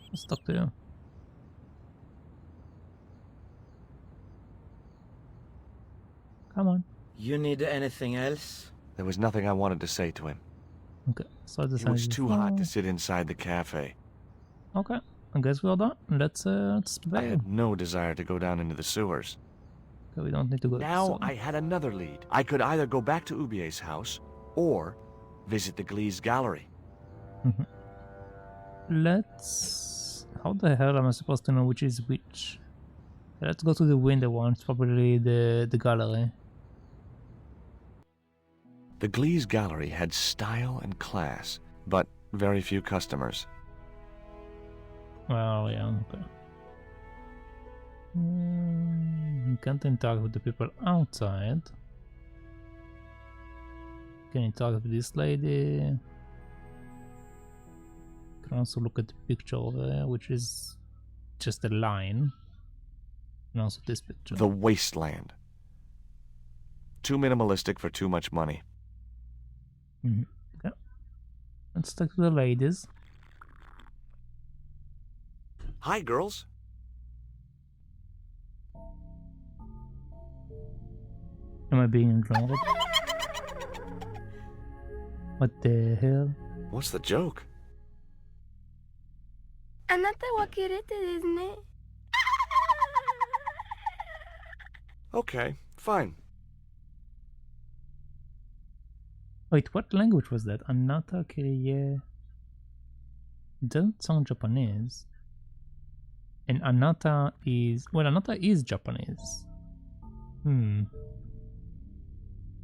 Let's talk to you. Come on.
You need anything else?
There was nothing I wanted to say to him.
Okay. So this
It was too hot to sit inside the cafe.
Okay. I guess we're done. Let's
I
bail.
had no desire to go down into the sewers.
Okay, we don't need to go.
Now I had another lead. I could either go back to Ubier's house or visit the Glee's gallery.
Let's... How the hell am I supposed to know which is which? Let's go to the window one. It's probably the gallery.
The Glee's gallery had style and class, but very few customers.
Well, yeah, okay. You can't interact with the people outside. Can interact with this lady. Can also look at the picture over there, which is just a line. And also this picture.
The wasteland. Too minimalistic for too much money.
Okay. Let's talk to the ladies.
Hi, girls.
Am I being ignored? What the hell?
What's the joke? Okay, fine.
Wait, what language was that? Anata Kiriye. It doesn't sound Japanese. And Anata is... Well, Anata is Japanese.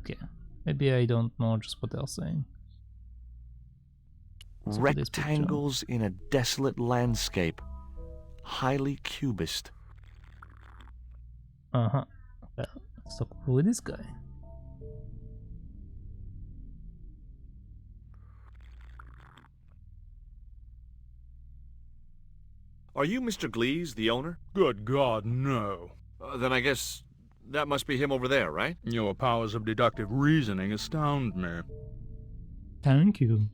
Okay. Maybe I don't know just what they're saying. Let's look at this picture.
Rectangles in a desolate landscape. Highly cubist.
Uh-huh. Well, let's talk with this guy.
Are you Mr. Glees, the owner?
Good God, no.
Then I guess that must be him over there, right?
Your powers of deductive reasoning astound me.
Thank you.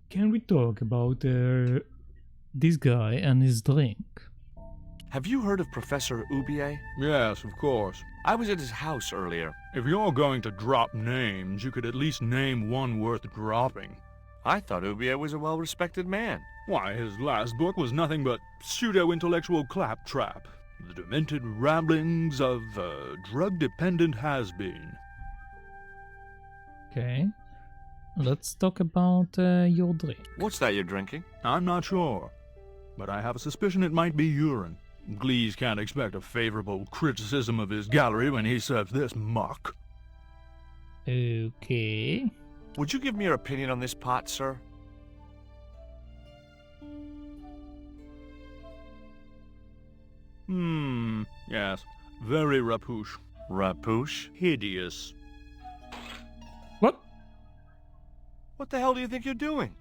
Can we talk about this guy and his drink?
Have you heard of Professor Ubier?
Yes, of course.
I was at his house earlier.
If you're going to drop names, you could at least name one worth dropping.
I thought Ubier was a well-respected man.
Why, his last book was nothing but pseudo-intellectual claptrap. The demented ramblings of a drug-dependent has-been.
Okay. Let's talk about your drink.
What's that you're drinking?
I'm not sure, but I have a suspicion it might be urine. Glees can't expect a favorable criticism of his gallery when he serves this muck.
Okay.
Would you give me your opinion on this pot, sir?
Yes. Very rapouche.
Rapouche?
Hideous.
What?
What the hell do you think you're doing?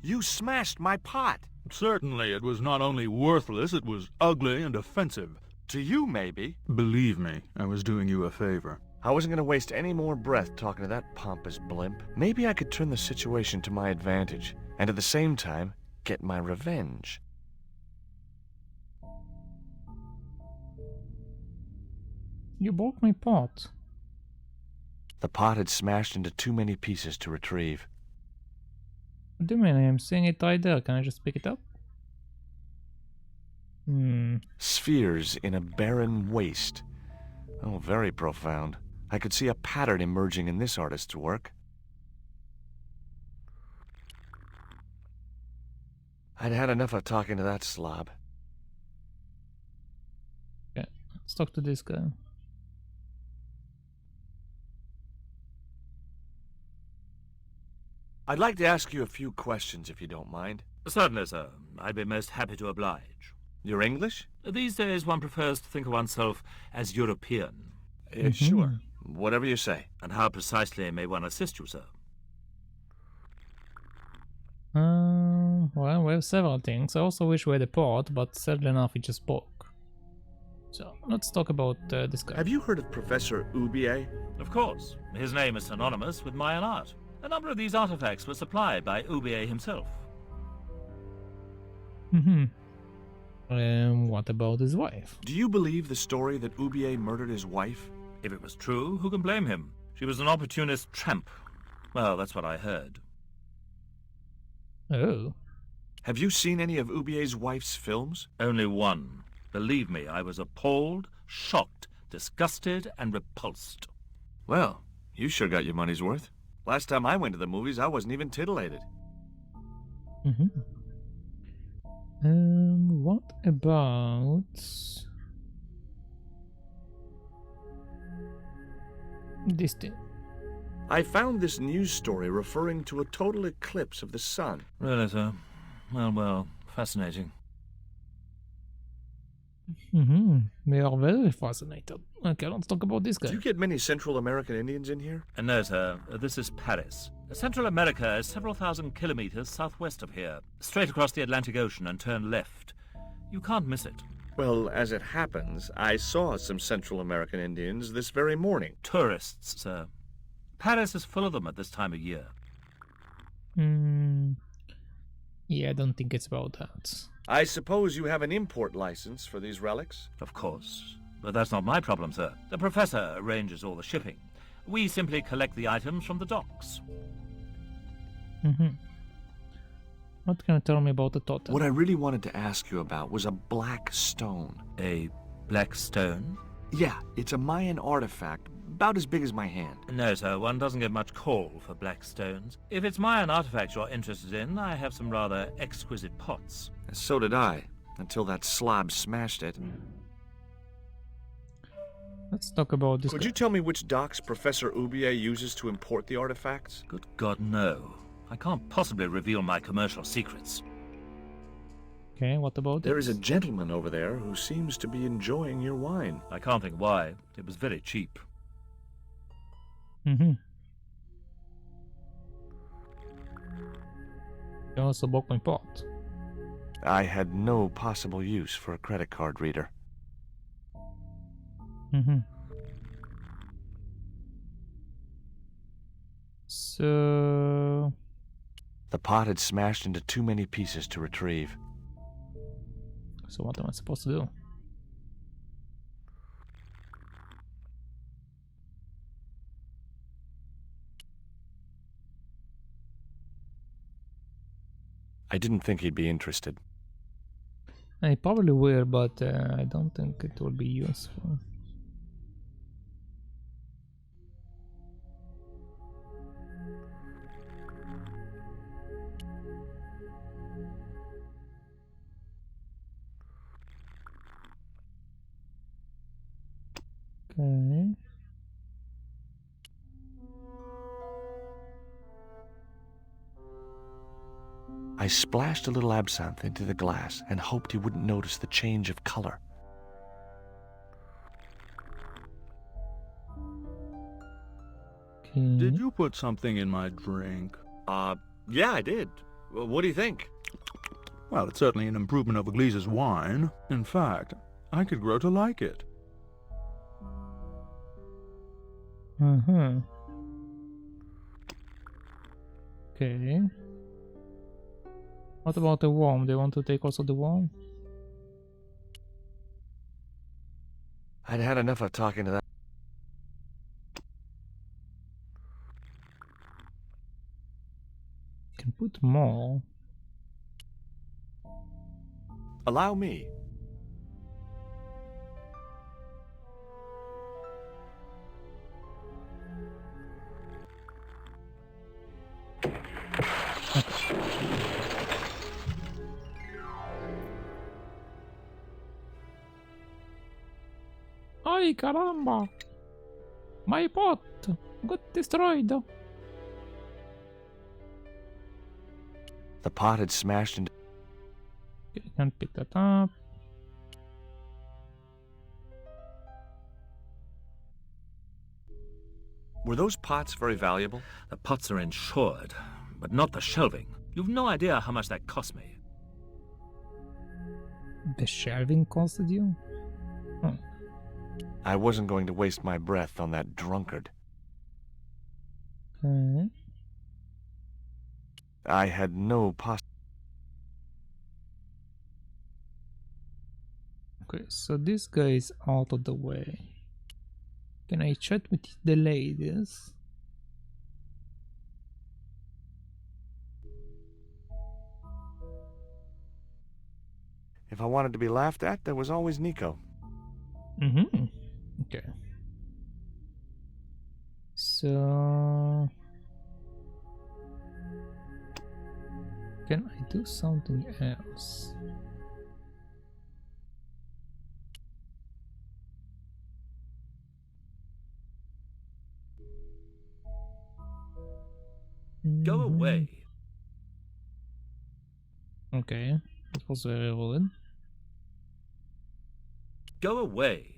You smashed my pot.
Certainly, it was not only worthless, it was ugly and offensive.
To you, maybe.
Believe me, I was doing you a favor.
I wasn't going to waste any more breath talking to that pompous blimp. Maybe I could turn the situation to my advantage, and at the same time, get my revenge.
You broke my pot.
The pot had smashed into too many pieces to retrieve.
What do you mean? I'm seeing it right there. Can I just pick it up?
Spheres in a barren waste. Oh, very profound. I could see a pattern emerging in this artist's work. I'd had enough of talking to that slob.
Okay, let's talk to this guy.
I'd like to ask you a few questions, if you don't mind.
Certainly, sir. I'd be most happy to oblige.
You're English?
These days one prefers to think of oneself as European.
Sure. Whatever you say.
And how precisely may one assist you, sir?
Well, we have several things. I also wish we had a pot, but sadly enough it just broke. So, let's talk about this guy.
Have you heard of Professor Oubier?
Of course. His name is synonymous with Mayan art. A number of these artifacts were supplied by Oubier himself.
What about his wife?
Do you believe the story that Oubier murdered his wife?
If it was true, who can blame him? She was an opportunist tramp. Well, that's what I heard.
Oh.
Have you seen any of Oubier's wife's films?
Only one. Believe me, I was appalled, shocked, disgusted, and repulsed.
Well, you sure got your money's worth. Last time I went to the movies, I wasn't even titillated.
What about this thing?
I found this news story referring to a total eclipse of the sun.
Really, sir? Well, fascinating.
We are very fascinated. Okay, let's talk about this guy.
Do you get many Central American Indians in here?
No, sir. This is Paris. Central America is several thousand kilometers southwest of here. Straight across the Atlantic Ocean and turn left. You can't miss it.
Well, as it happens, I saw some Central American Indians this very morning.
Tourists, sir. Paris is full of them at this time of year.
Yeah, I don't think it's about that.
I suppose you have an import license for these relics?
Of course. But that's not my problem, sir. The professor arranges all the shipping. We simply collect the items from the docks.
What can you tell me about the totem?
What I really wanted to ask you about was a black stone.
A black stone?
Yeah, it's a Mayan artifact, about as big as my hand.
No, sir, one doesn't get much call for black stones. If it's Mayan artifacts you're interested in, I have some rather exquisite pots.
So did I, until that slob smashed it.
Let's talk about this
Could
guy.
you tell me which docks Professor Oubier uses to import the artifacts?
Good God, no. I can't possibly reveal my commercial secrets.
Okay, what about
There
this?
is a gentleman over there who seems to be enjoying your wine.
I can't think why. It was very cheap.
You also broke my pot.
I had no possible use for a credit card reader.
So...
The pot had smashed into too many pieces to retrieve.
So what am I supposed to do?
I didn't think he'd be interested.
I probably will, but I don't think it will be useful. Okay.
I I splashed a little absinthe into the glass and hoped he wouldn't notice the change of color.
Okay.
Did you put something in my drink?
Yeah, I did. Well, what do you think?
Well, it's certainly an improvement over Gleese's wine. In fact, I could grow to like it.
Uh-huh. Okay. What about the worm? They want to take also the worm?
I'd had enough of talking to that.
Can put more.
Allow me.
Ay, caramba! My pot got destroyed.
The pot had smashed into...
Okay, can't pick that up.
Were those pots very valuable?
The pots are insured, but not the shelving. You've no idea how much that cost me.
The shelving costed you? Huh.
I wasn't going to waste my breath on that drunkard.
Okay.
I had no
Okay, so this guy is out of the way. Can I chat with the ladies?
If I wanted to be laughed at, there was always Nico.
Mm-hmm. Okay. So... can I do something else?
Go away.
Okay, that was very rude.
Go away.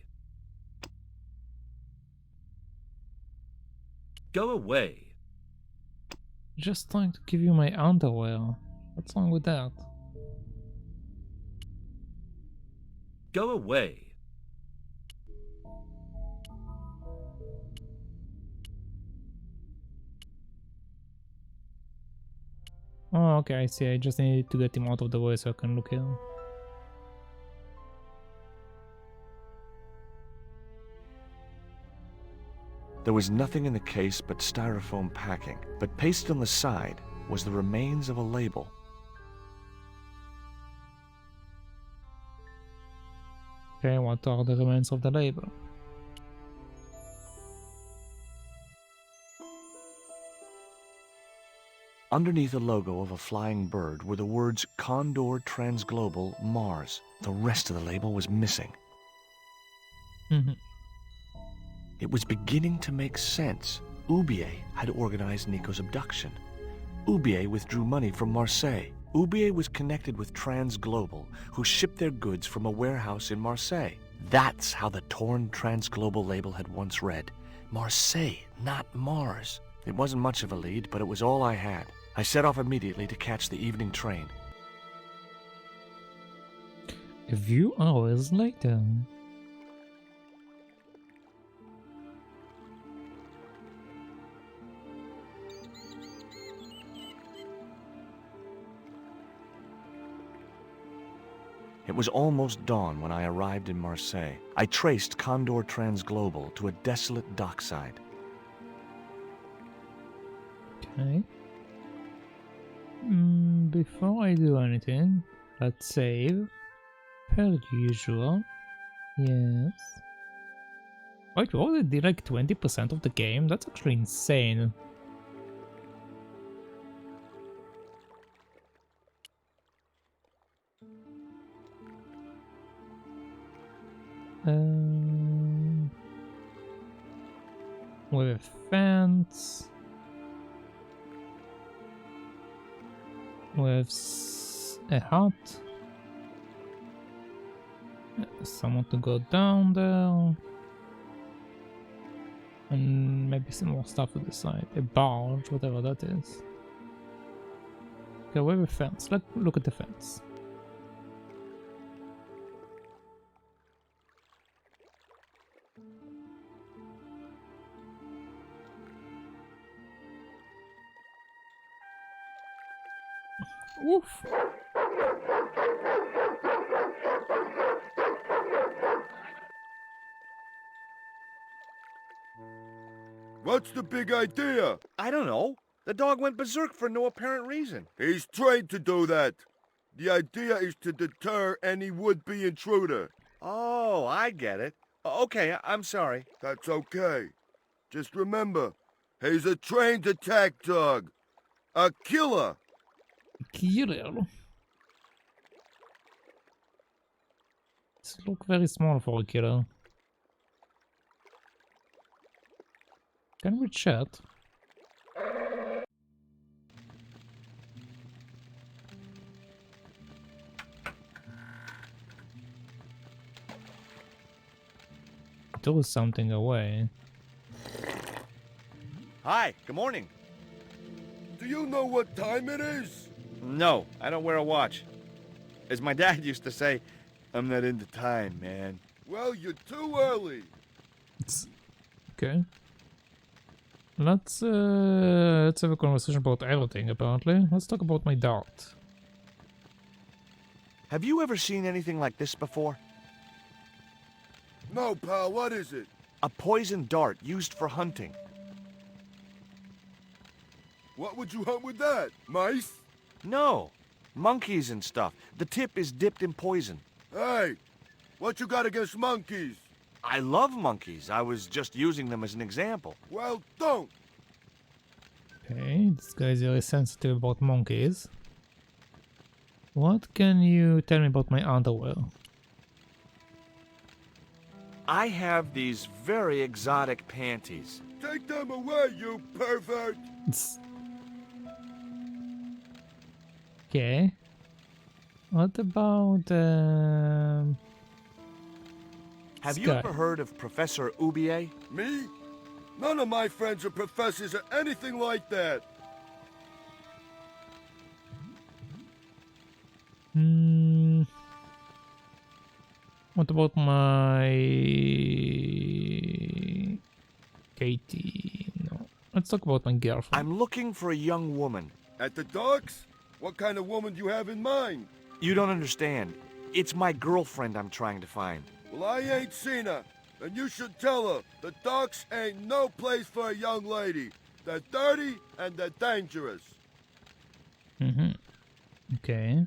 Go away.
Just trying to give you my underwear. What's wrong with that?
Go away.
Oh, okay, I see. I just need to get him out of the way so I can look at him.
There was nothing in the case but styrofoam packing, but pasted on the side was the remains of a label.
Okay, what are the remains of the label?
Underneath the logo of a flying bird were the words Condor Transglobal Mars. The rest of the label was missing. It was beginning to make sense. Oubier had organized Nico's abduction. Oubier withdrew money from Marseille. Oubier was connected with Transglobal, who shipped their goods from a warehouse in Marseille. That's how the torn Transglobal label had once read. Marseille, not Mars. It wasn't much of a lead, but it was all I had. I set off immediately to catch the evening train.
A few hours later.
It was almost dawn when I arrived in Marseille. I traced Condor Transglobal to a desolate dockside.
Okay. Before I do anything, let's save. Per usual. Yes. Wait, we already did like 20% of the game? That's actually insane. With a fence. with a hut. Someone to go down there. And maybe some more stuff to the side. A barge, whatever that is. Okay, where is the fence? Let's look at the fence. Oof.
What's the big idea?
I don't know. The dog went berserk for no apparent reason.
He's trained to do that. The idea is to deter any would-be intruder.
Oh, I get it. Okay, I'm sorry.
That's okay. Just remember, he's a trained attack dog. A killer.
Kidnap. This look very small for a killer. Can we chat? Threw something away.
Hi, good morning.
Do you know what time it is?
No, I don't wear a watch. As my dad used to say, I'm not into time, man.
Well, you're too early.
Okay. Let's have a conversation about everything, apparently. Let's talk about my dart.
Have you ever seen anything like this before?
No, pal, what is it?
A poison dart used for hunting.
What would you hunt with that? Mice?
No, monkeys and stuff. The tip is dipped in poison.
Hey, what you got against monkeys?
I love monkeys. I was just using them as an example.
Well, don't.
Okay, this guy is very sensitive about monkeys. What can you tell me about my underwear?
I have these very exotic panties.
Take them away, you pervert.
Okay. What about
Have you
Sky?
ever heard of Professor Oubier?
Me? None of my friends are professors or anything like that.
What about my Katie? No. Let's talk about my girlfriend.
I'm looking for a young woman.
At the docks? What kind of woman do you have in mind?
You don't understand. It's my girlfriend I'm trying to find.
Well, I ain't seen her, and you should tell her the docks ain't no place for a young lady. They're dirty and they're dangerous.
Okay.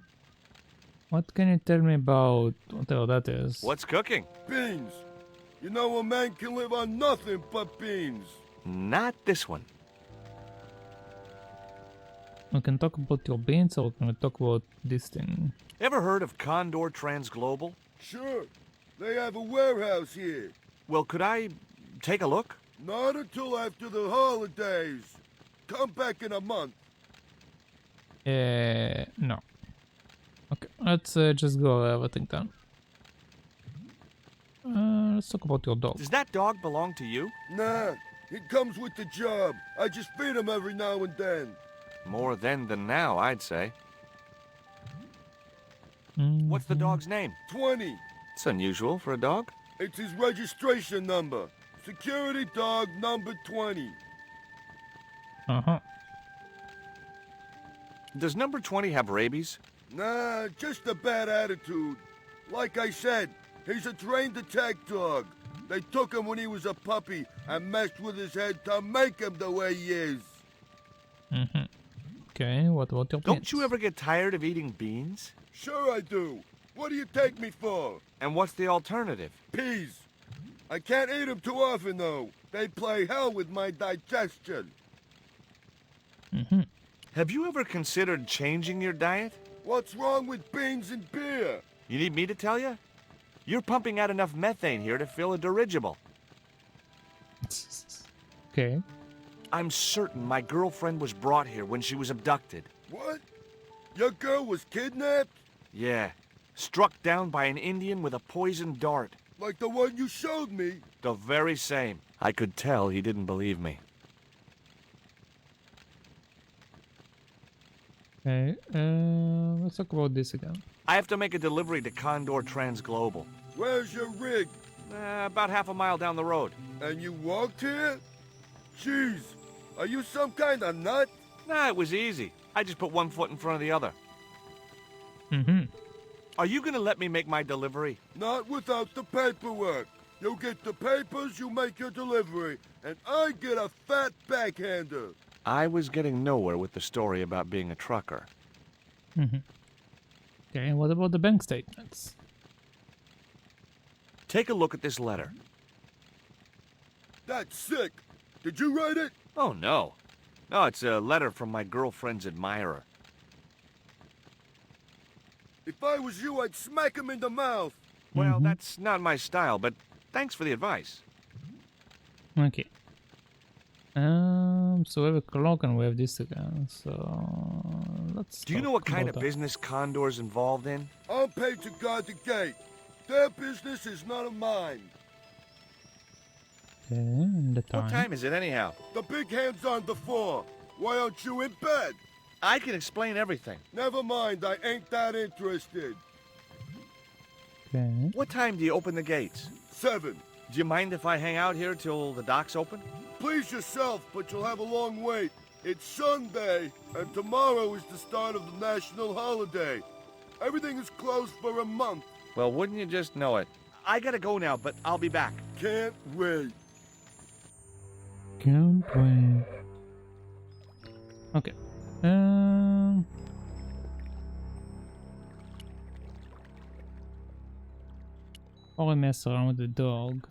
What can you tell me about whatever that is?
What's cooking?
Beans. You know a man can live on nothing but beans.
Not this one.
We can talk about your beans, or can we talk about this thing?
Ever heard of Condor Transglobal?
Sure. They have a warehouse here.
Well, could I take a look?
Not until after the holidays. Come back in a month.
No. Okay, let's just go over everything then. Let's talk about your dog.
Does that dog belong to you?
Nah, he comes with the job. I just feed him every now and then.
More then than now, I'd say. What's the dog's name?
20.
It's unusual for a dog.
It's his registration number. Security dog number 20.
Does number 20 have rabies?
Nah, just a bad attitude. Like I said, he's a trained attack dog. They took him when he was a puppy and messed with his head to make him the way he is.
Okay, what about your beans?
Don't you ever get tired of eating beans?
Sure I do. What do you take me for?
And what's the alternative?
Peas. I can't eat them too often, though. They play hell with my digestion.
Have you ever considered changing your diet?
What's wrong with beans and beer?
You need me to tell you? You're pumping out enough methane here to fill a dirigible.
Okay.
I'm certain my girlfriend was brought here when she was abducted.
What? Your girl was kidnapped?
Yeah. Struck down by an Indian with a poisoned dart.
Like the one you showed me?
The very same. I could tell he didn't believe me.
Okay, let's talk about this again.
I have to make a delivery to Condor Transglobal.
Where's your rig?
About half a mile down the road.
And you walked here? Jeez, are you some kind of nut?
Nah, it was easy. I just put one foot in front of the other.
Mm-hmm.
Are you gonna let me make my delivery?
Not without the paperwork. You get the papers, you make your delivery, and I get a fat backhander.
I was getting nowhere with the story about being a trucker.
Mm-hmm. Okay, and what about the bank statements?
Take a look at this letter.
That's sick. Did you write it?
Oh, no. No, it's a letter from my girlfriend's admirer.
If I was you, I'd smack him in the mouth.
Well, that's not my style, but thanks for the advice.
Okay. So we have a clock and we have this again, so let's
Do you know what kind of
that.
business Condor's involved in?
I'm paid to guard the gate. Their business is none of mine.
Okay, and the time.
What time is it anyhow?
The big hand's on the floor. Why aren't you in bed?
I can explain everything.
Never mind, I ain't that interested.
Okay.
What time do you open the gates?
7.
Do you mind if I hang out here till the docks open?
Please yourself, but you'll have a long wait. It's Sunday, and tomorrow is the start of the national holiday. Everything is closed for a month.
Well, wouldn't you just know it? I gotta go now, but I'll be back.
Can't wait.
Can't wait. Okay. While I mess around with the dog,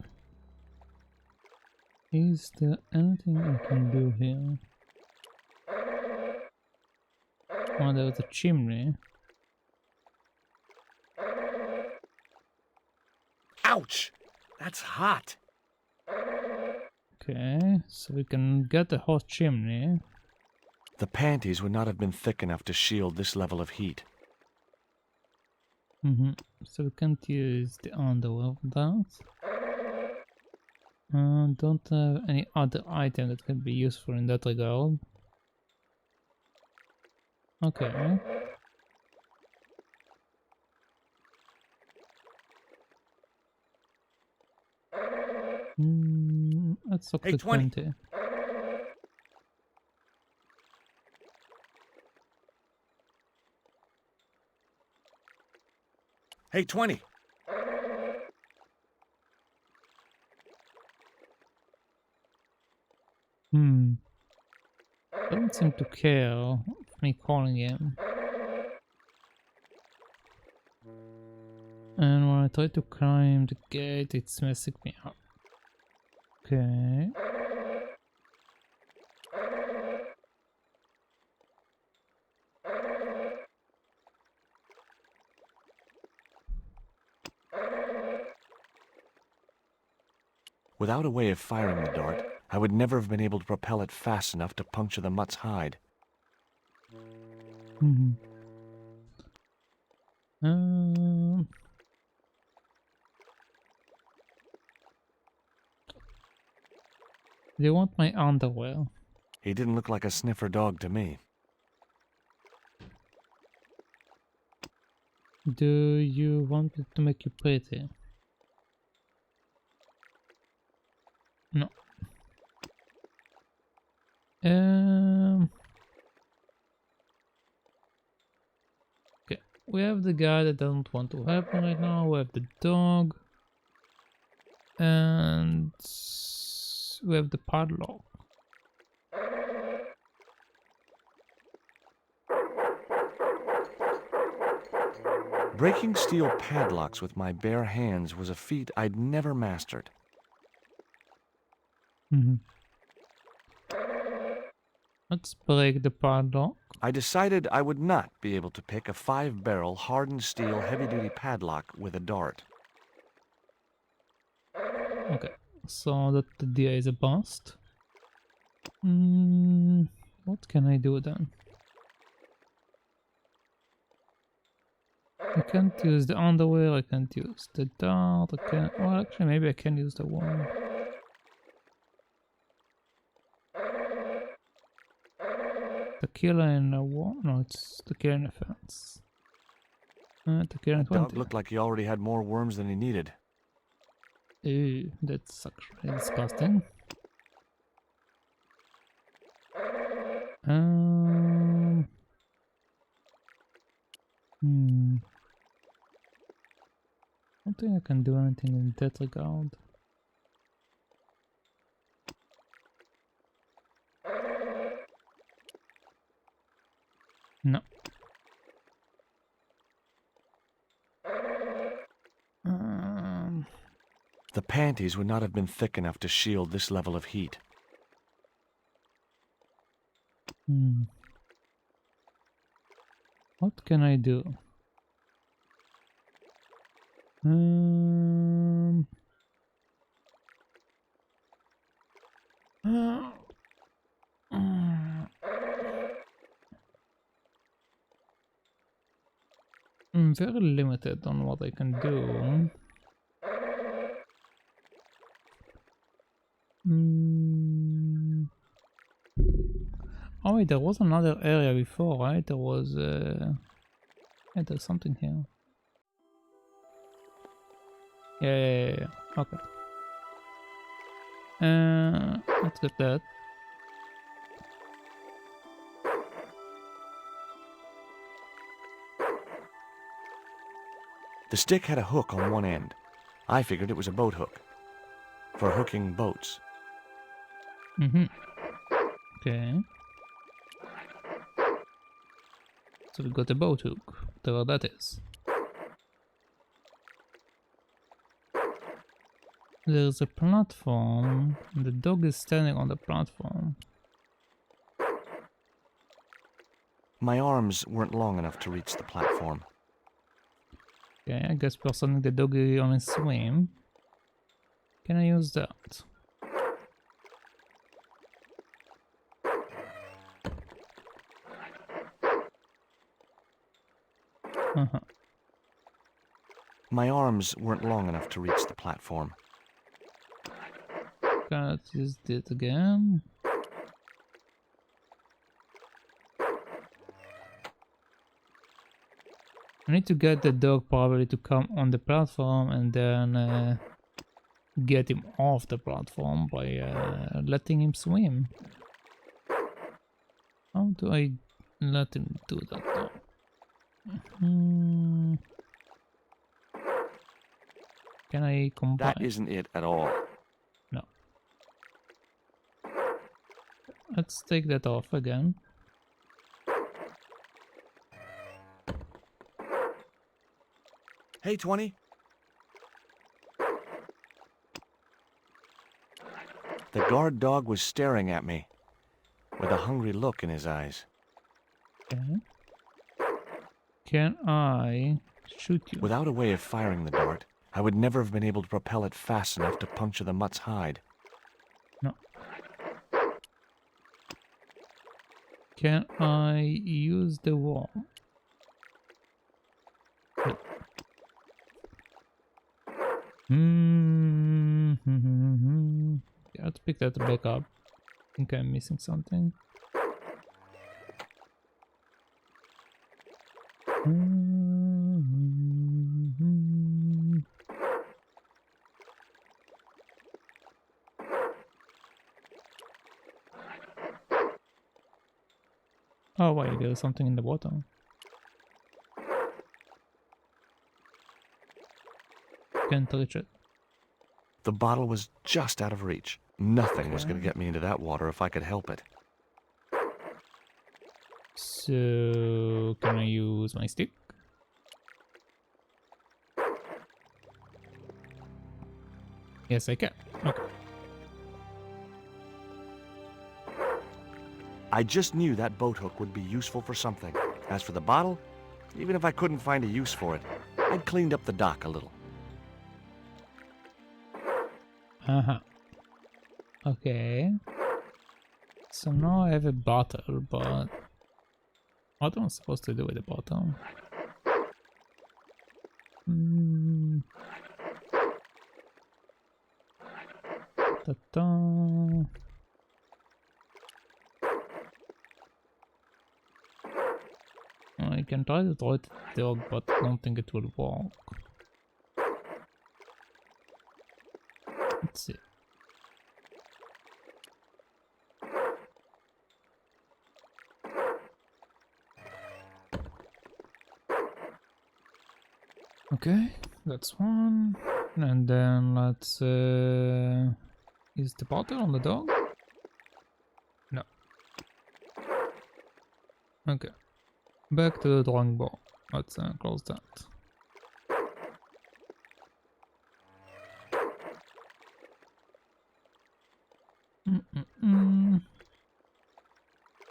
is there anything I can do here? Oh, there's a chimney.
Ouch! That's hot.
Okay, so we can get the hot chimney.
The panties would not have been thick enough to shield this level of heat.
So we can't use the underwear for that. Don't have any other item that can be useful in that regard. Okay. Let's look
Hey,
at
20.
20.
Hey, 20.
Doesn't seem to care me calling him. And when I try to climb the gate, it's messing me up. Okay.
Without a way of firing the dart, I would never have been able to propel it fast enough to puncture the mutt's hide. They want my underwear. He didn't look like a sniffer dog to me.
Do you want it to make you pretty? No. Okay, we have the guy that doesn't want to help me right now. We have the dog, and we have the padlock.
Breaking steel padlocks with my bare hands was a feat I'd never mastered.
Let's break the padlock.
I decided I would not be able to pick a 5-barrel hardened steel heavy-duty padlock with a dart.
Okay, so that the idea is a bust. What can I do then? I can't use the underwear, I can't use the dart, I can't... Well, actually, maybe I can use the wall. The killer in the wall? No, it's the killer in the fence. The killer in 20.
Dog looked like he already had more worms than he needed.
Ew, that's actually disgusting. I don't think I can do anything in that regard. No.
The panties would not have been thick enough to shield this level of heat.
What can I do? I'm very limited on what I can do. Oh wait, there was another area before, right? There was yeah, there's something here. Yeah. Okay. Let's get that.
The stick had a hook on one end. I figured it was a boat hook. For hooking boats.
Okay. So we got a boat hook, whatever that is. There's a platform, and the dog is standing on the platform.
My arms weren't long enough to reach the platform.
Okay, I guess we're sending the doggy on a swim. Can I use that?
My arms weren't long enough to reach the platform.
Let's use it again. I need to get the dog probably to come on the platform and then get him off the platform by letting him swim. How do I let him do that though? Can I combine?
That isn't it at all.
No. Let's take that off again.
Hey, 20. The guard dog was staring at me, with a hungry look in his eyes.
Okay. Can I shoot you?
Without a way of firing the dart, I would never have been able to propel it fast enough to puncture the mutt's hide.
No. Can I use the wall? No. Yeah, let's pick that back up. I think I'm missing something. Oh wait, there's something in the bottom. Can't reach it.
The bottle was just out of reach. Nothing was going to get me into that water if I could help it.
So, can I use my stick? Yes, I can. Okay.
I just knew that boat hook would be useful for something. As for the bottle, even if I couldn't find a use for it, I'd cleaned up the dock a little.
Okay. So now I have a bottle, but what am I supposed to do with the bottle? Ta-ta. I can try to throw it at the dog, but I don't think it will work. Let's see. Okay, that's one. And then let's is the bottle on the dog? No. Okay. Back to the drawing board. Let's close that.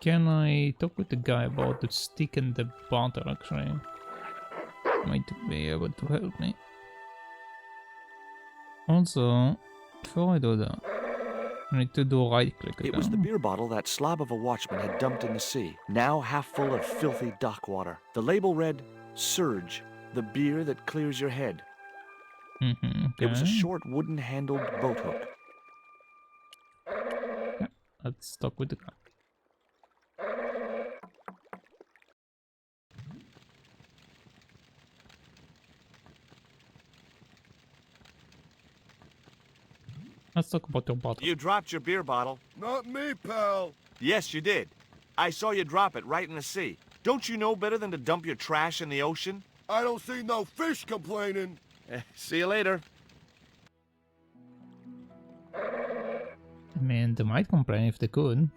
Can I talk with the guy about the stick and the bottle actually? Might be able to help me. Also, before I do that, I need to do right click again.
It was the beer bottle that slob of a watchman had dumped in the sea, now half full of filthy dock water. The label read, Surge, the beer that clears your head.
Okay.
It was a short wooden-handled boat hook.
Yeah, let's talk with the guy. Let's talk about your bottle.
You dropped your beer bottle.
Not me, pal.
Yes, you did. I saw you drop it right in the sea. Don't you know better than to dump your trash in the ocean?
I don't see no fish complaining.
See you later.
I mean, they might complain if they could.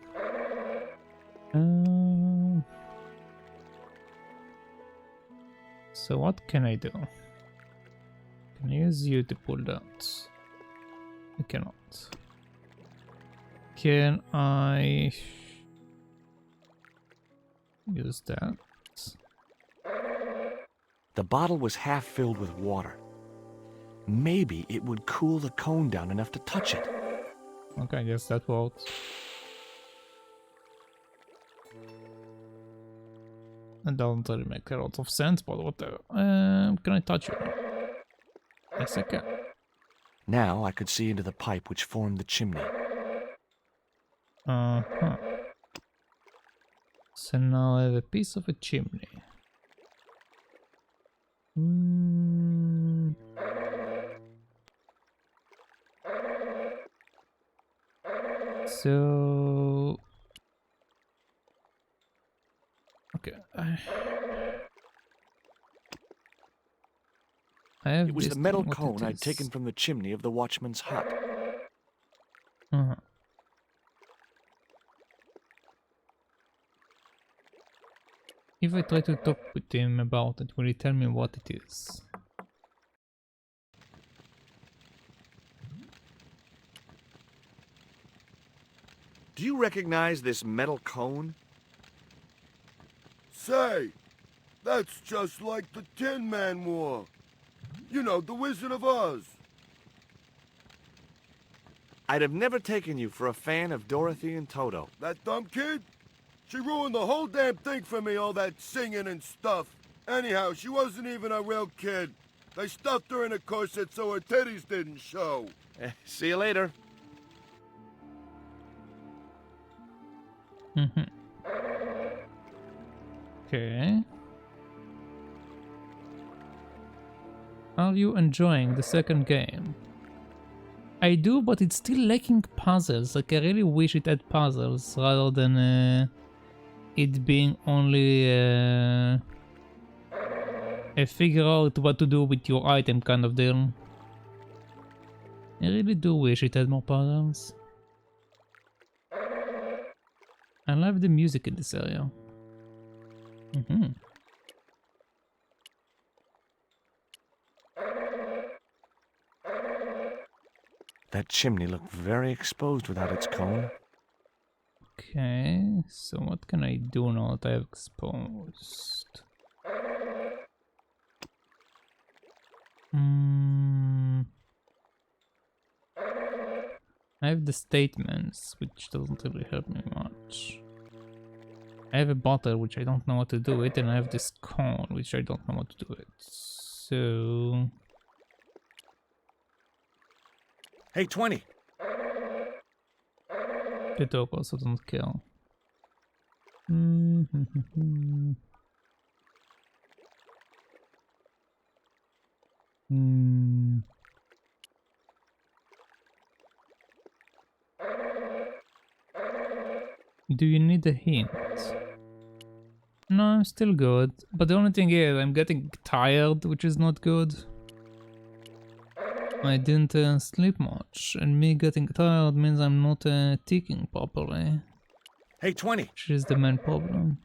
So what can I do? Can I use you to pull that? I cannot. Can I use that?
The bottle was half filled with water. Maybe it would cool the cone down enough to touch it.
Okay, I guess that works. That doesn't really make a lot of sense, but whatever. Can I touch it? Yes, I can.
Now I could see into the pipe which formed the chimney.
Uh-huh. So now I have a piece of a chimney. So... Okay. I have
It was
this
the metal
thing, what
cone
it
I'd
is.
taken from the chimney of the watchman's hut.
Uh-huh. If I try to talk with him about it, will he tell me what it is?
Do you recognize this metal cone?
Say, that's just like the Tin Man wore. You know, the Wizard of Oz.
I'd have never taken you for a fan of Dorothy and Toto.
That dumb kid? She ruined the whole damn thing for me, all that singing and stuff. Anyhow, she wasn't even a real kid. They stuffed her in a corset so her titties didn't show.
See you later.
Okay. Are you enjoying the second game? I do, but it's still lacking puzzles. Like, I really wish it had puzzles rather than it being only a figure out what to do with your item kind of deal. I really do wish it had more puzzles. I love the music in this area.
That chimney looked very exposed without its cone.
Okay, so what can I do now that I have exposed? I have the statements, which doesn't really help me much. I have a bottle, which I don't know what to do with, and I have this cone, which I don't know what to do with. So...
Hey, 20.
The dog also don't kill. Do you need a hint? No, I'm still good. But the only thing is, I'm getting tired, which is not good. I didn't sleep much, and me getting tired means I'm not ticking properly.
Hey, 20.
Which is the main problem.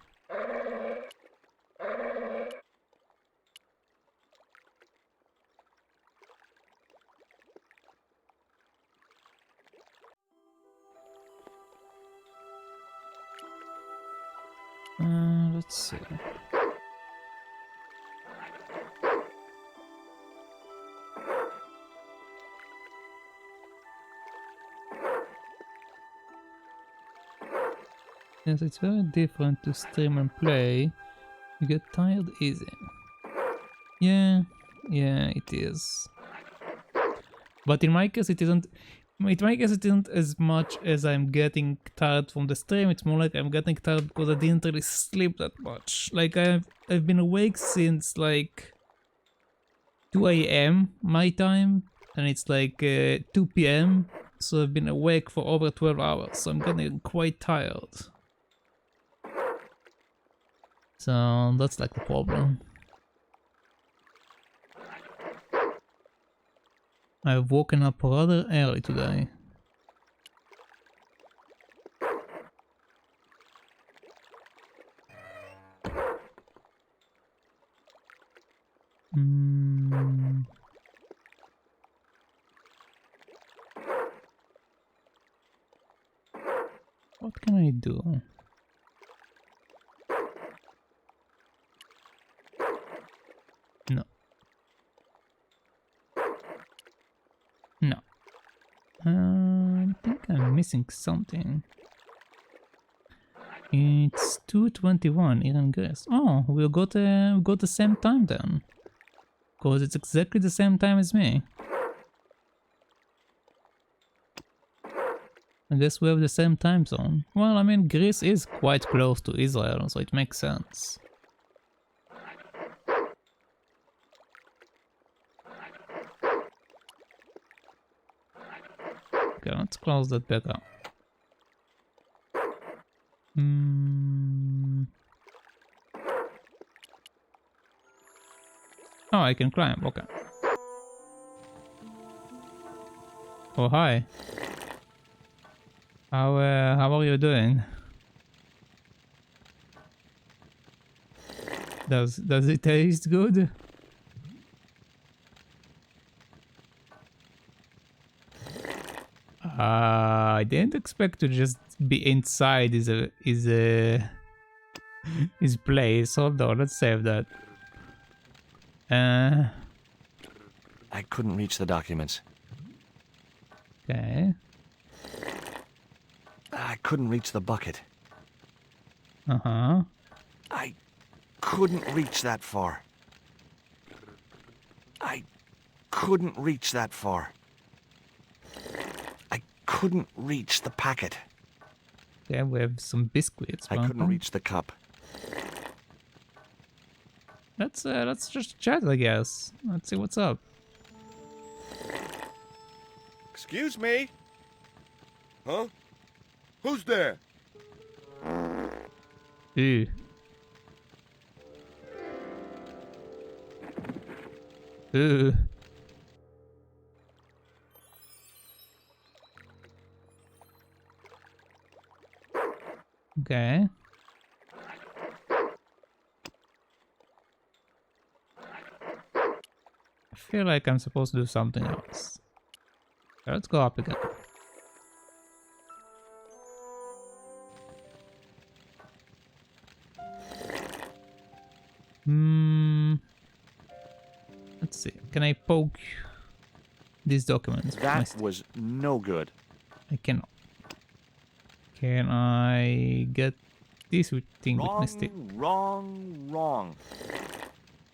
Let's see. Yes, it's very different to stream and play. You get tired easy. Yeah, it is. But in my case, it isn't. In my case, it isn't as much as I'm getting tired from the stream. It's more like I'm getting tired because I didn't really sleep that much. Like I've been awake since like 2 a.m. my time, and it's like 2 p.m. So I've been awake for over 12 hours. So I'm getting quite tired. So that's like the problem. I've woken up rather early today. What can I do? No. No. I think I'm missing something. It's 2:21 here in Greece. Oh, we got the same time then. Cause it's exactly the same time as me. I guess we have the same time zone. Well, I mean, Greece is quite close to Israel, so it makes sense. Okay, let's close that back up. Oh, I can climb, okay. Oh, hi. How are you doing? Does it taste good? I didn't expect to just be inside his place. Hold on, let's save that.
I couldn't reach the documents.
Okay.
I couldn't reach the bucket.
Uh-huh.
I couldn't reach that far. I couldn't reach that far. I couldn't reach the packet.
Okay, we have some biscuits.
I couldn't reach the cup.
Let's just chat, I guess. Let's see what's up.
Excuse me? Huh? Who's there?
Ooh. Ooh. Okay. I feel like I'm supposed to do something else. Okay, let's go up again. Let's see. Can I poke these documents?
That was no good.
I cannot. Can I get this thing with my stick?
Wrong.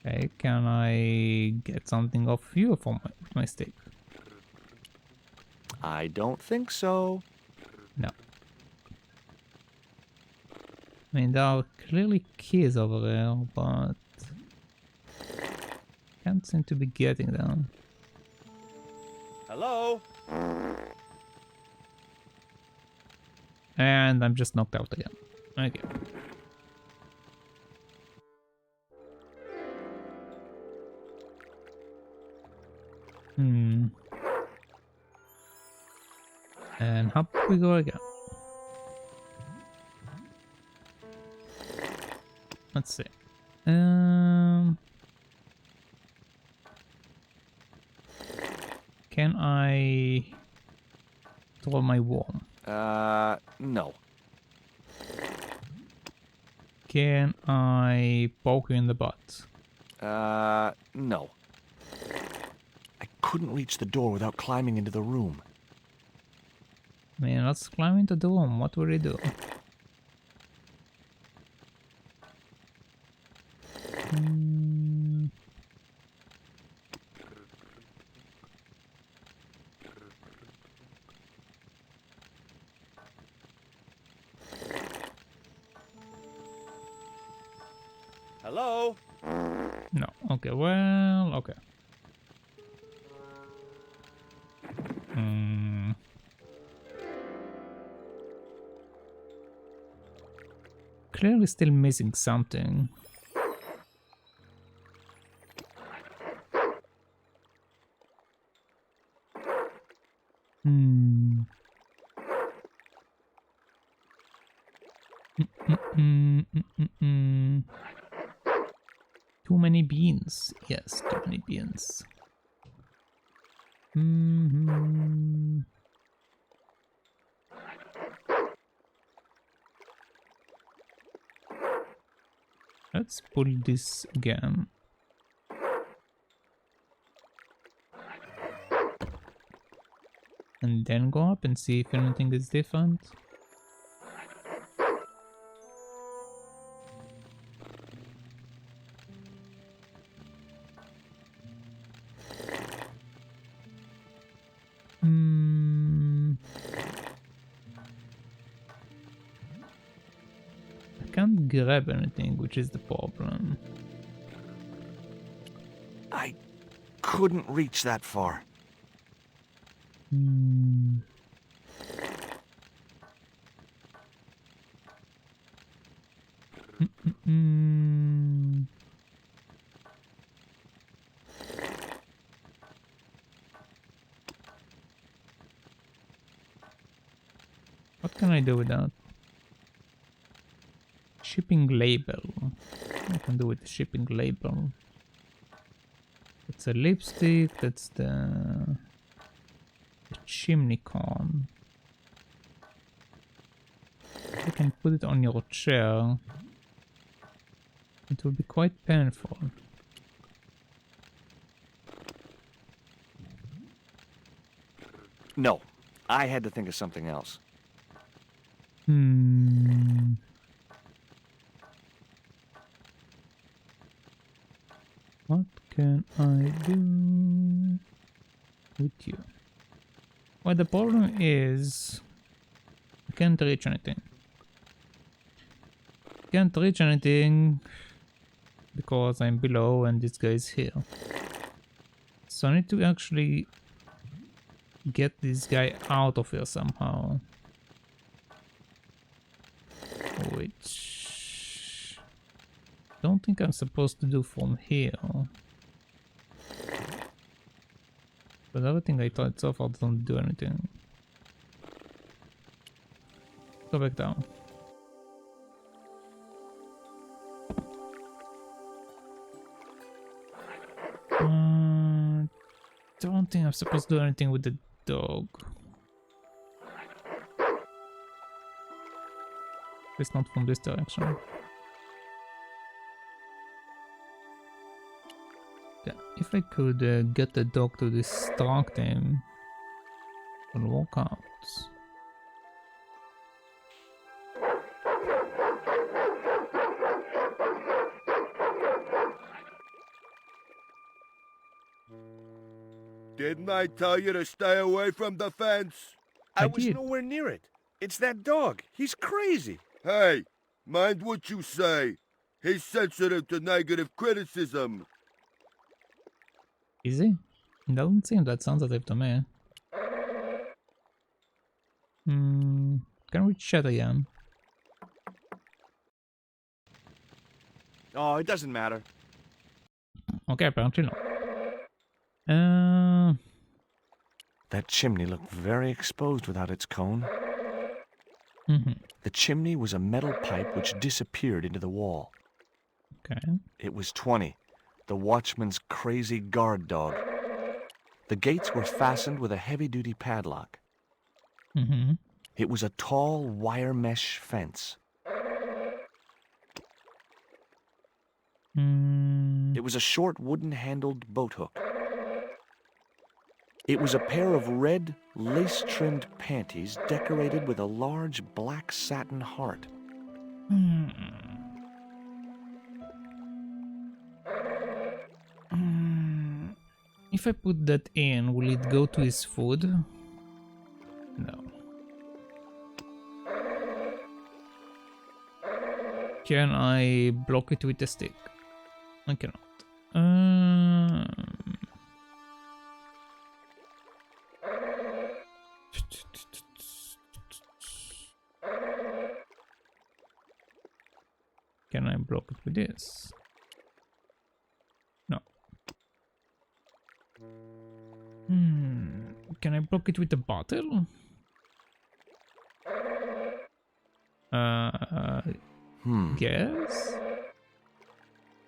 Okay, can I get something off you with my stick?
I don't think so.
No. I mean, there are clearly keys over there, but can't seem to be getting them.
Hello?
And I'm just knocked out again. Okay. And up we go again. Let's see. Can I throw my worm?
No.
Can I poke you in the butt?
No. I couldn't reach the door without climbing into the room.
Man, let's climb into the room. What will we do?
Hello?
No. Okay, well, okay. Clearly still missing something. Too many beans. Yes, too many beans. Let's pull this again. And then go up and see if anything is different. I can't grab anything, which is the problem.
I couldn't reach that far.
What can I do with that? Shipping label. What I can do with the shipping label? It's a lipstick, that's the chimney cone. You can put it on your chair. It will be quite painful.
No, I had to think of something else.
What can I do with you? Well, the problem is I can't reach anything. Can't reach anything because I'm below and this guy is here. So I need to actually get this guy out of here somehow. Which I don't think I'm supposed to do from here. But everything I tried so far doesn't do anything. Go back down. Don't think I'm supposed to do anything with the dog. It's not from this direction. Yeah, if I could get the dog to distract him and walk out.
Didn't I tell you to stay away from the fence?
I
I
was
did.
nowhere near it. It's that dog. He's crazy.
Hey, Mind what you say. He's sensitive to negative criticism.
Is he? Doesn't seem that sensitive to me. Can we chat again?
Oh, it doesn't matter.
Okay, apparently not.
That chimney looked very exposed without its cone. The chimney was a metal pipe which disappeared into the wall.
Okay.
It was 20, the watchman's crazy guard dog. The gates were fastened with a heavy-duty padlock. It was a tall wire mesh fence. It was a short wooden-handled boat hook. It was a pair of red, lace-trimmed panties decorated with a large black satin heart.
If I put that in, will it go to his food? No. Can I block it with a stick? I cannot. Can I block it with this? No. Can I block it with the bottle? Yes.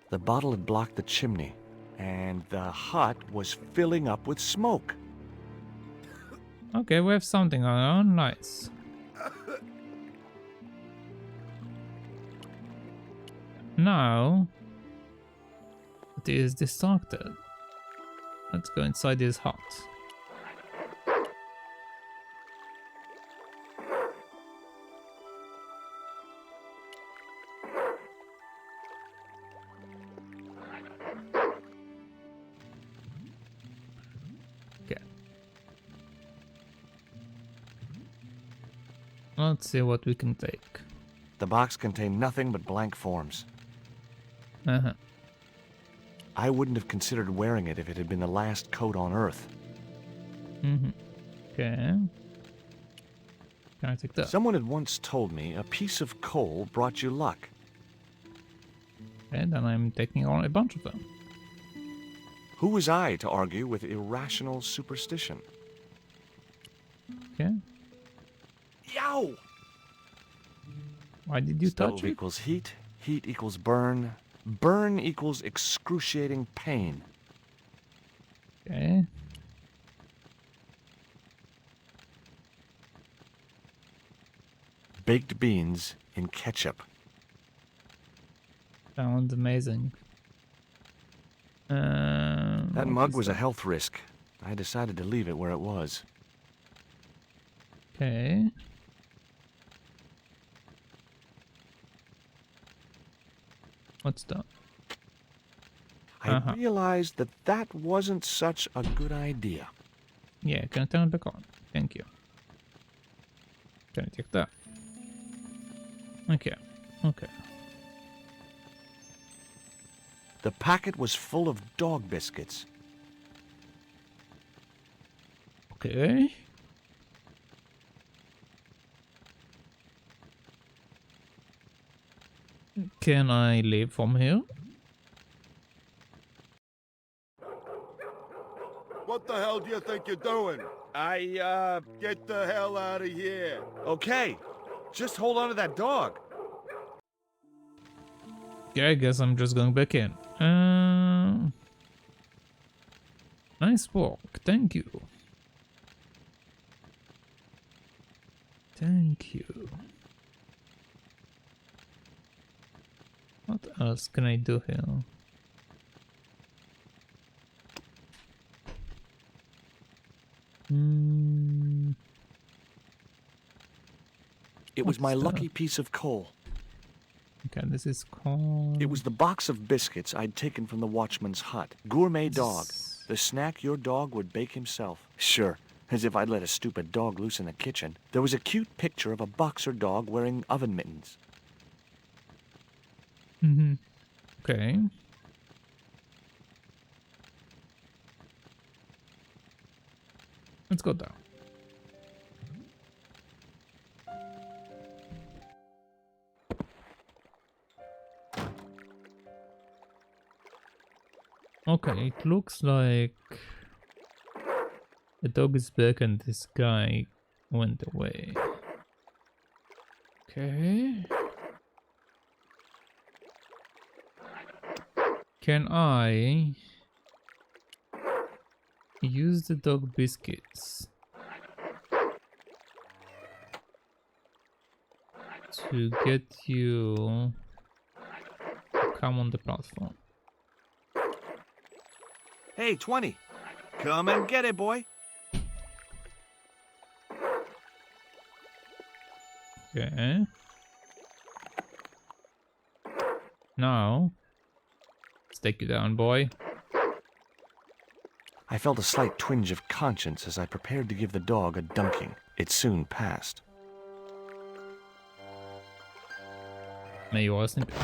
The bottle had blocked the chimney, and the hut was filling up with smoke.
Okay, we have something on. Nice. Now it is distracted. Let's go inside his hut. Okay. Let's see what we can take.
The box contained nothing but blank forms. I wouldn't have considered wearing it if it had been the last coat on Earth.
Okay. Can I take that?
Someone had once told me a piece of coal brought you luck.
And then I'm taking on a bunch of them.
Who was I to argue with irrational superstition?
Okay.
Yow!
Why did you touch
Stove
it?
equals heat, heat equals burn, burn equals excruciating pain.
Okay.
Baked beans in ketchup.
Sounds amazing.
That mug was a health risk. I decided to leave it where it was.
Okay. What's that?
I realized that that wasn't such a good idea.
Yeah, can I turn it back on? Thank you. Can I take that? Okay. Okay.
The packet was full of dog biscuits.
Okay. Can I leave from here?
What the hell do you think you're doing? Get the hell out of here.
Okay. Just hold on to that dog.
Yeah, I guess I'm just going back in. Nice walk. Thank you. Thank you. What else can I do here?
It was my
What's
lucky
that?
piece of coal.
Okay, this is called...
It was the box of biscuits I'd taken from the watchman's hut. Gourmet dog. The snack your dog would bake himself. Sure, as if I'd let a stupid dog loose in the kitchen. There was a cute picture of a boxer dog wearing oven mittens.
Okay. Let's go down. Okay, it looks like the dog is back and this guy went away. Okay. Can I use the dog biscuits to get you to come on the platform?
Hey, 20. Come and get it, boy.
Okay. Now, let's take you down, boy.
I felt a slight twinge of conscience as I prepared to give the dog a dunking. It soon passed.
May you rest in peace.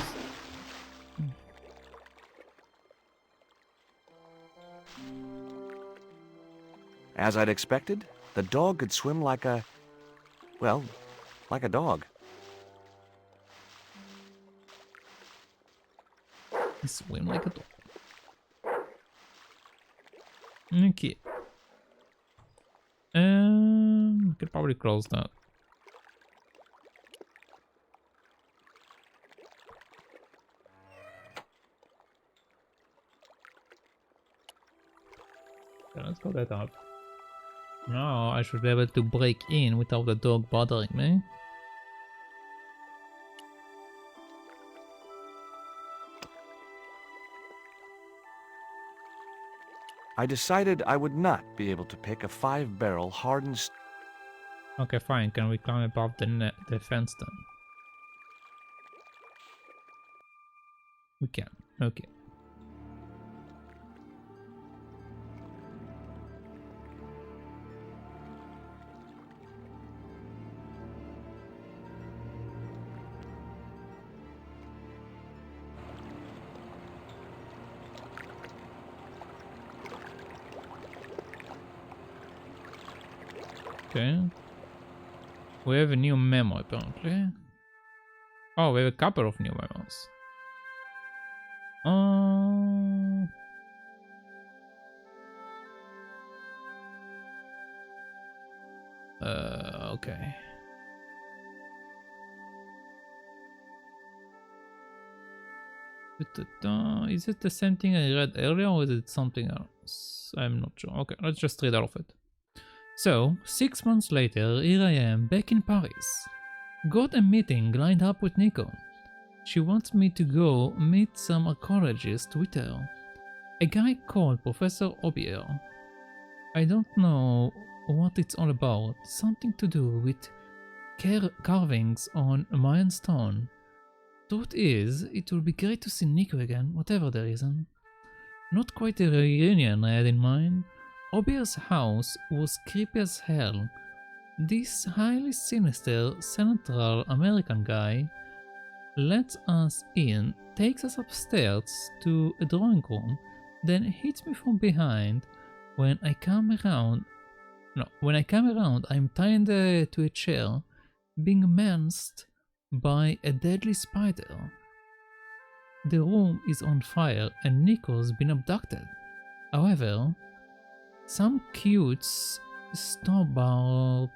As I'd expected, the dog could swim like a... well, like a dog.
Swim like a dog. Okay. We could probably close that. Okay, let's go that up. Now I should be able to break in without the dog bothering me.
I decided I would not be able to pick a 5-barrel hardened...
Okay, fine. Can we climb above the fence then? We can. Okay. Okay. We have a new memo apparently. Oh, we have a couple of new memos. Okay. Is it the same thing I read earlier or is it something else? I'm not sure. Okay, let's just read all of it. So, 6 months later, here I am, back in Paris. Got a meeting lined up with Nico. She wants me to go meet some archaeologist with her. A guy called Professor Obier. I don't know what it's all about. Something to do with carvings on Mayan stone. Truth is, it will be great to see Nico again, whatever the reason. Not quite a reunion I had in mind. Obier's house was creepy as hell. This highly sinister Central American guy lets us in, takes us upstairs to a drawing room, then hits me from behind. When I come around, I'm tied to a chair, being menaced by a deadly spider. The room is on fire and Nico's been abducted. However, some cute Stobbart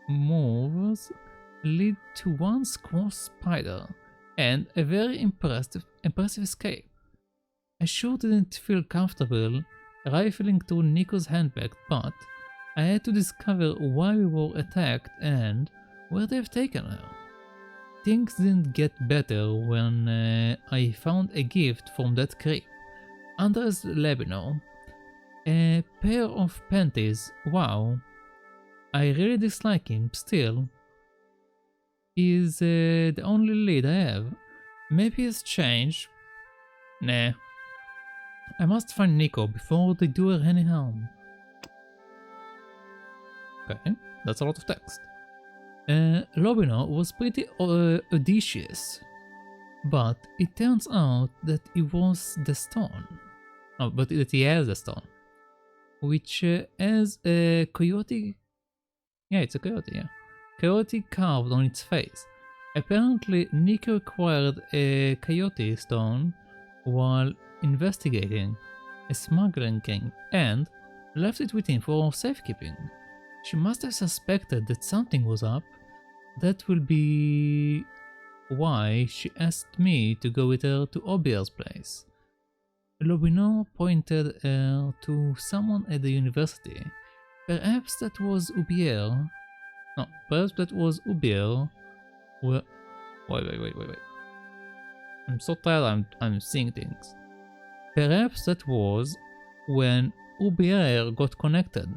moves lead to one squash spider and a very impressive escape. I sure didn't feel comfortable rifling through Nico's handbag, but I had to discover why we were attacked and where they've taken her. Things didn't get better when I found a gift from that creep. Andres Lebino. A pair of panties. Wow. I really dislike him still. He's the only lead I have. Maybe he's changed. Nah. I must find Nico before they do her any harm. Okay, that's a lot of text. Lobino was pretty audacious, but it turns out that it was the stone. Oh, but that he has the stone, which has a coyote. Yeah, it's a coyote, yeah. Coyote carved on its face. Apparently, Nico acquired a coyote stone while investigating a smuggling king and left it with him for safekeeping. She must have suspected that something was up. That will be why she asked me to go with her to Obier's place. Lobino pointed her to someone at the university. Perhaps that was Ubier. No, perhaps that was Ubier. Wait. I'm so tired, I'm seeing things. Perhaps that was when Ubier got connected.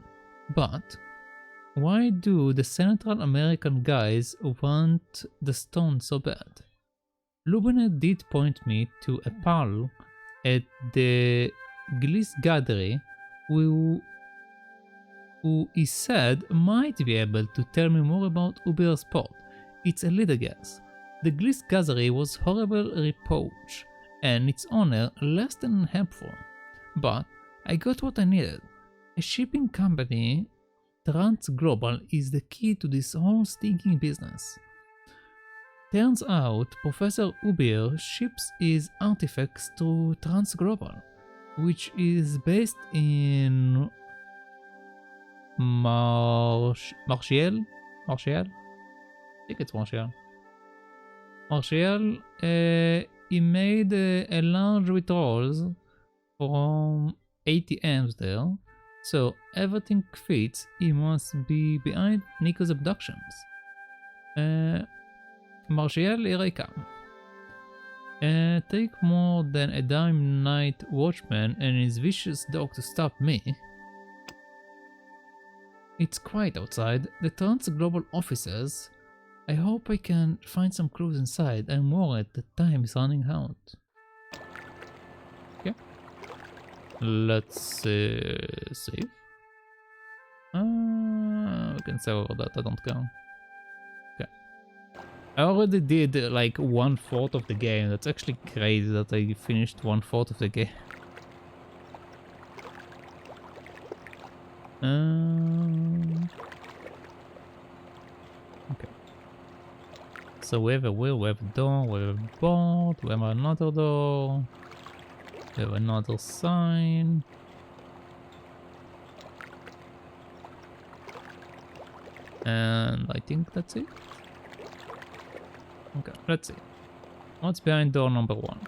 But why do the Central American guys want the stone so bad? Lubina did point me to a pal at the Gliss Gallery who he said might be able to tell me more about Ubier's sport. It's a little guess. The Gliss Gallery was horrible reproach and its owner less than helpful. But I got what I needed. A shipping company, Transglobal, is the key to this whole stinking business. Turns out Professor Ubier ships his artifacts to Transglobal, which is based in Martial? I think it's Martial. Martial, he made a large withdrawals from ATMs there, so everything fits. He must be behind Nico's abductions. Martial, here I come. Take more than a damn night watchman and his vicious dog to stop me. It's quiet outside. The Transglobal offices. I hope I can find some clues inside. I'm worried the time is running out. Okay. Let's save. We can save over that, I don't care. Okay. I already did like 1/4 of the game. That's actually crazy that I finished 1/4 of the game. Okay. So we have a wheel, we have a door, we have a board, we have another door, we have another sign. And I think that's it. Okay, let's see. What's behind door number 1?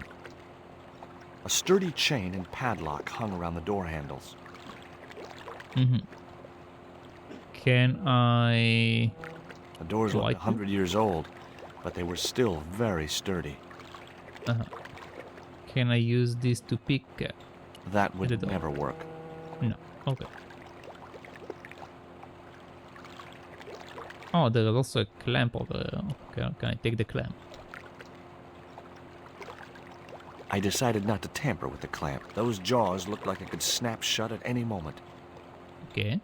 A sturdy chain and padlock hung around the door handles.
Can I...
The doors looked 100 years old, but they were still very sturdy.
Can I use this to pick?
That would never work.
No. Okay. Oh, there is also a clamp over there. Okay, can I take the clamp?
I decided not to tamper with the clamp. Those jaws looked like they could snap shut at any moment.
Okay.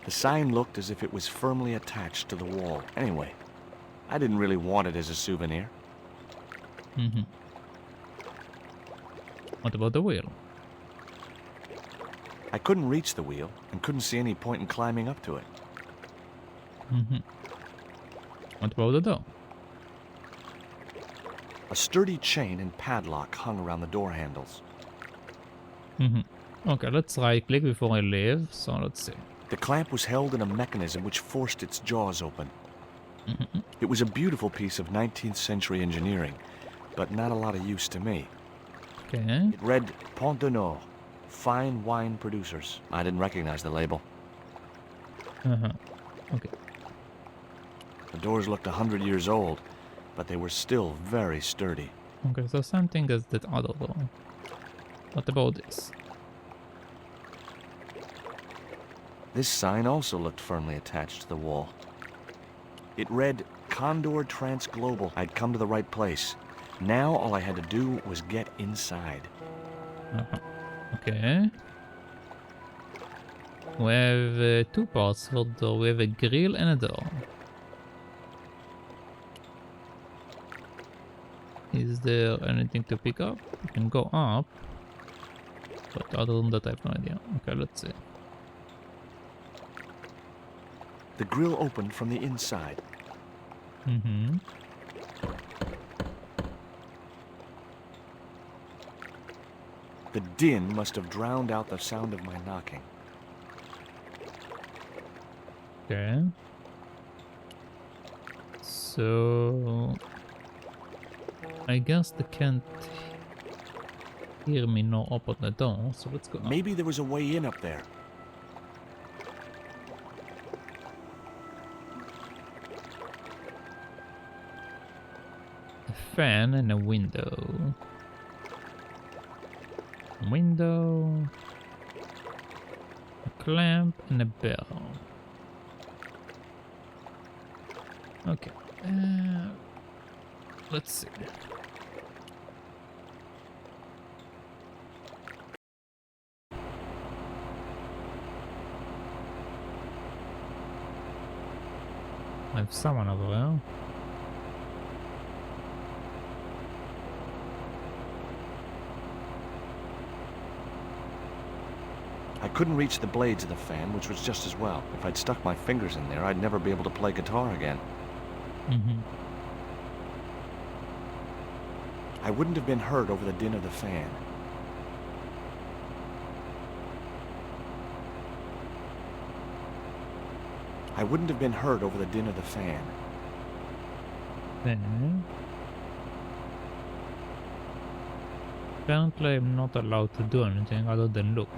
The sign looked as if it was firmly attached to the wall. Anyway, I didn't really want it as a souvenir.
What about the wheel?
I couldn't reach the wheel and couldn't see any point in climbing up to it.
What about the door?
A sturdy chain and padlock hung around the door handles.
Okay, let's right click before I leave, so let's see.
The clamp was held in a mechanism which forced its jaws open. It was a beautiful piece of 19th century engineering, but not a lot of use to me.
Okay.
It read Pont de Nord, fine wine producers. I didn't recognize the label.
Okay.
The doors looked 100 years old, but they were still very sturdy.
Okay, so something as that other door. What about this?
This sign also looked firmly attached to the wall. It read Condor Transglobal. I'd come to the right place. Now all I had to do was get inside.
Okay. We have 2 parts for the door. We have a grill and a door. Is there anything to pick up? We can go up. But other than that, I have no idea. Okay, let's see.
The grill opened from the inside.
Mm-hmm.
The din must have drowned out the sound of my knocking.
Okay. So I guess they can't hear me nor open the door, so let's go up.
Maybe there was a way in up there.
A fan and a window. Window. A clamp and a bell. Okay. Let's see. I have someone over there.
I couldn't reach the blades of the fan, which was just as well. If I'd stuck my fingers in there, I'd never be able to play guitar again.
Mm-hmm.
I wouldn't have been heard over the din of the fan. I wouldn't have been heard over the din of the fan.
Then apparently I'm not allowed to do anything other than look.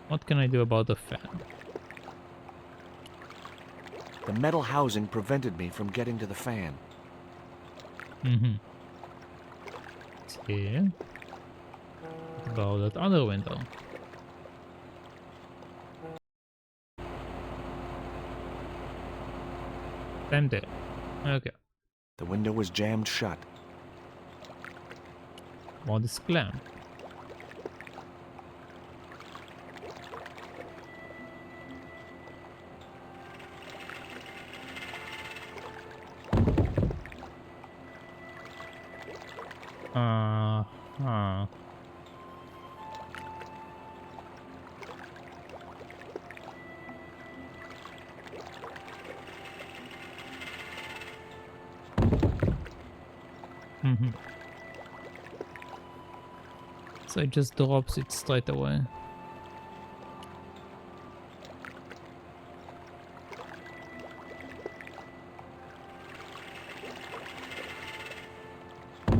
What can I do about the fan?
The metal housing prevented me from getting to the fan.
Mm-hmm. See? What about that other window? Same there. Okay.
The window was jammed shut.
What is clamp? Mm-hmm. So it just drops it straight away. I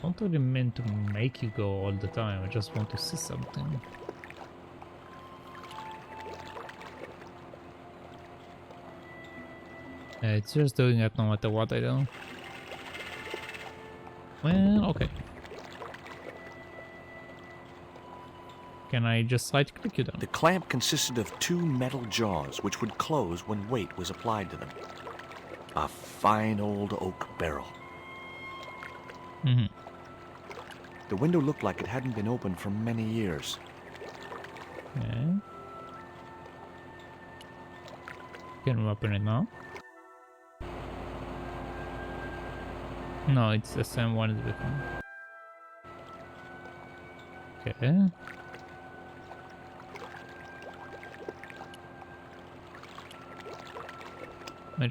don't really mean to make you go all the time, I just want to see something. It's just doing it no matter what I do. Well, okay. Can I just right click you down?
The clamp consisted of 2 metal jaws which would close when weight was applied to them. A fine old oak barrel.
Mm-hmm.
The window looked like it hadn't been opened for many years.
Okay. Can we open it now? No, it's the same one as before. Okay.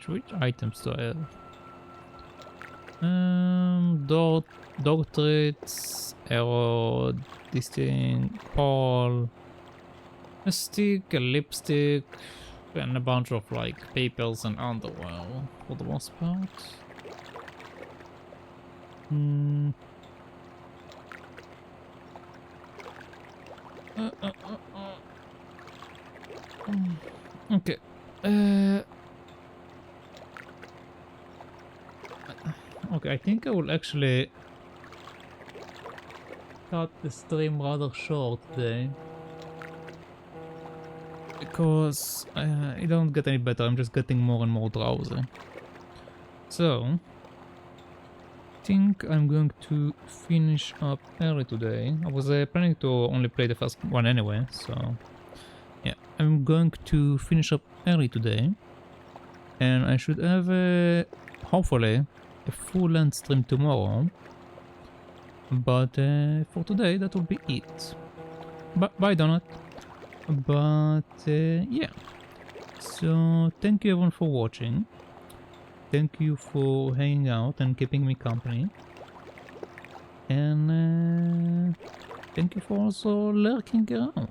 Which items do I have? Dog treats, arrow, this thing, pole, a stick, a lipstick, and a bunch of like papers and underwear for the most part. Okay. Okay, I think I will actually cut the stream rather short today. Because it don't get any better, I'm just getting more and more drowsy. So, think I'm going to finish up early today. I was planning to only play the first one anyway, so yeah, I'm going to finish up early today, and I should have hopefully a full-length stream tomorrow. But for today, that will be it. Bye, Donut. But yeah. So thank you everyone for watching. Thank you for hanging out and keeping me company. And thank you for also lurking around.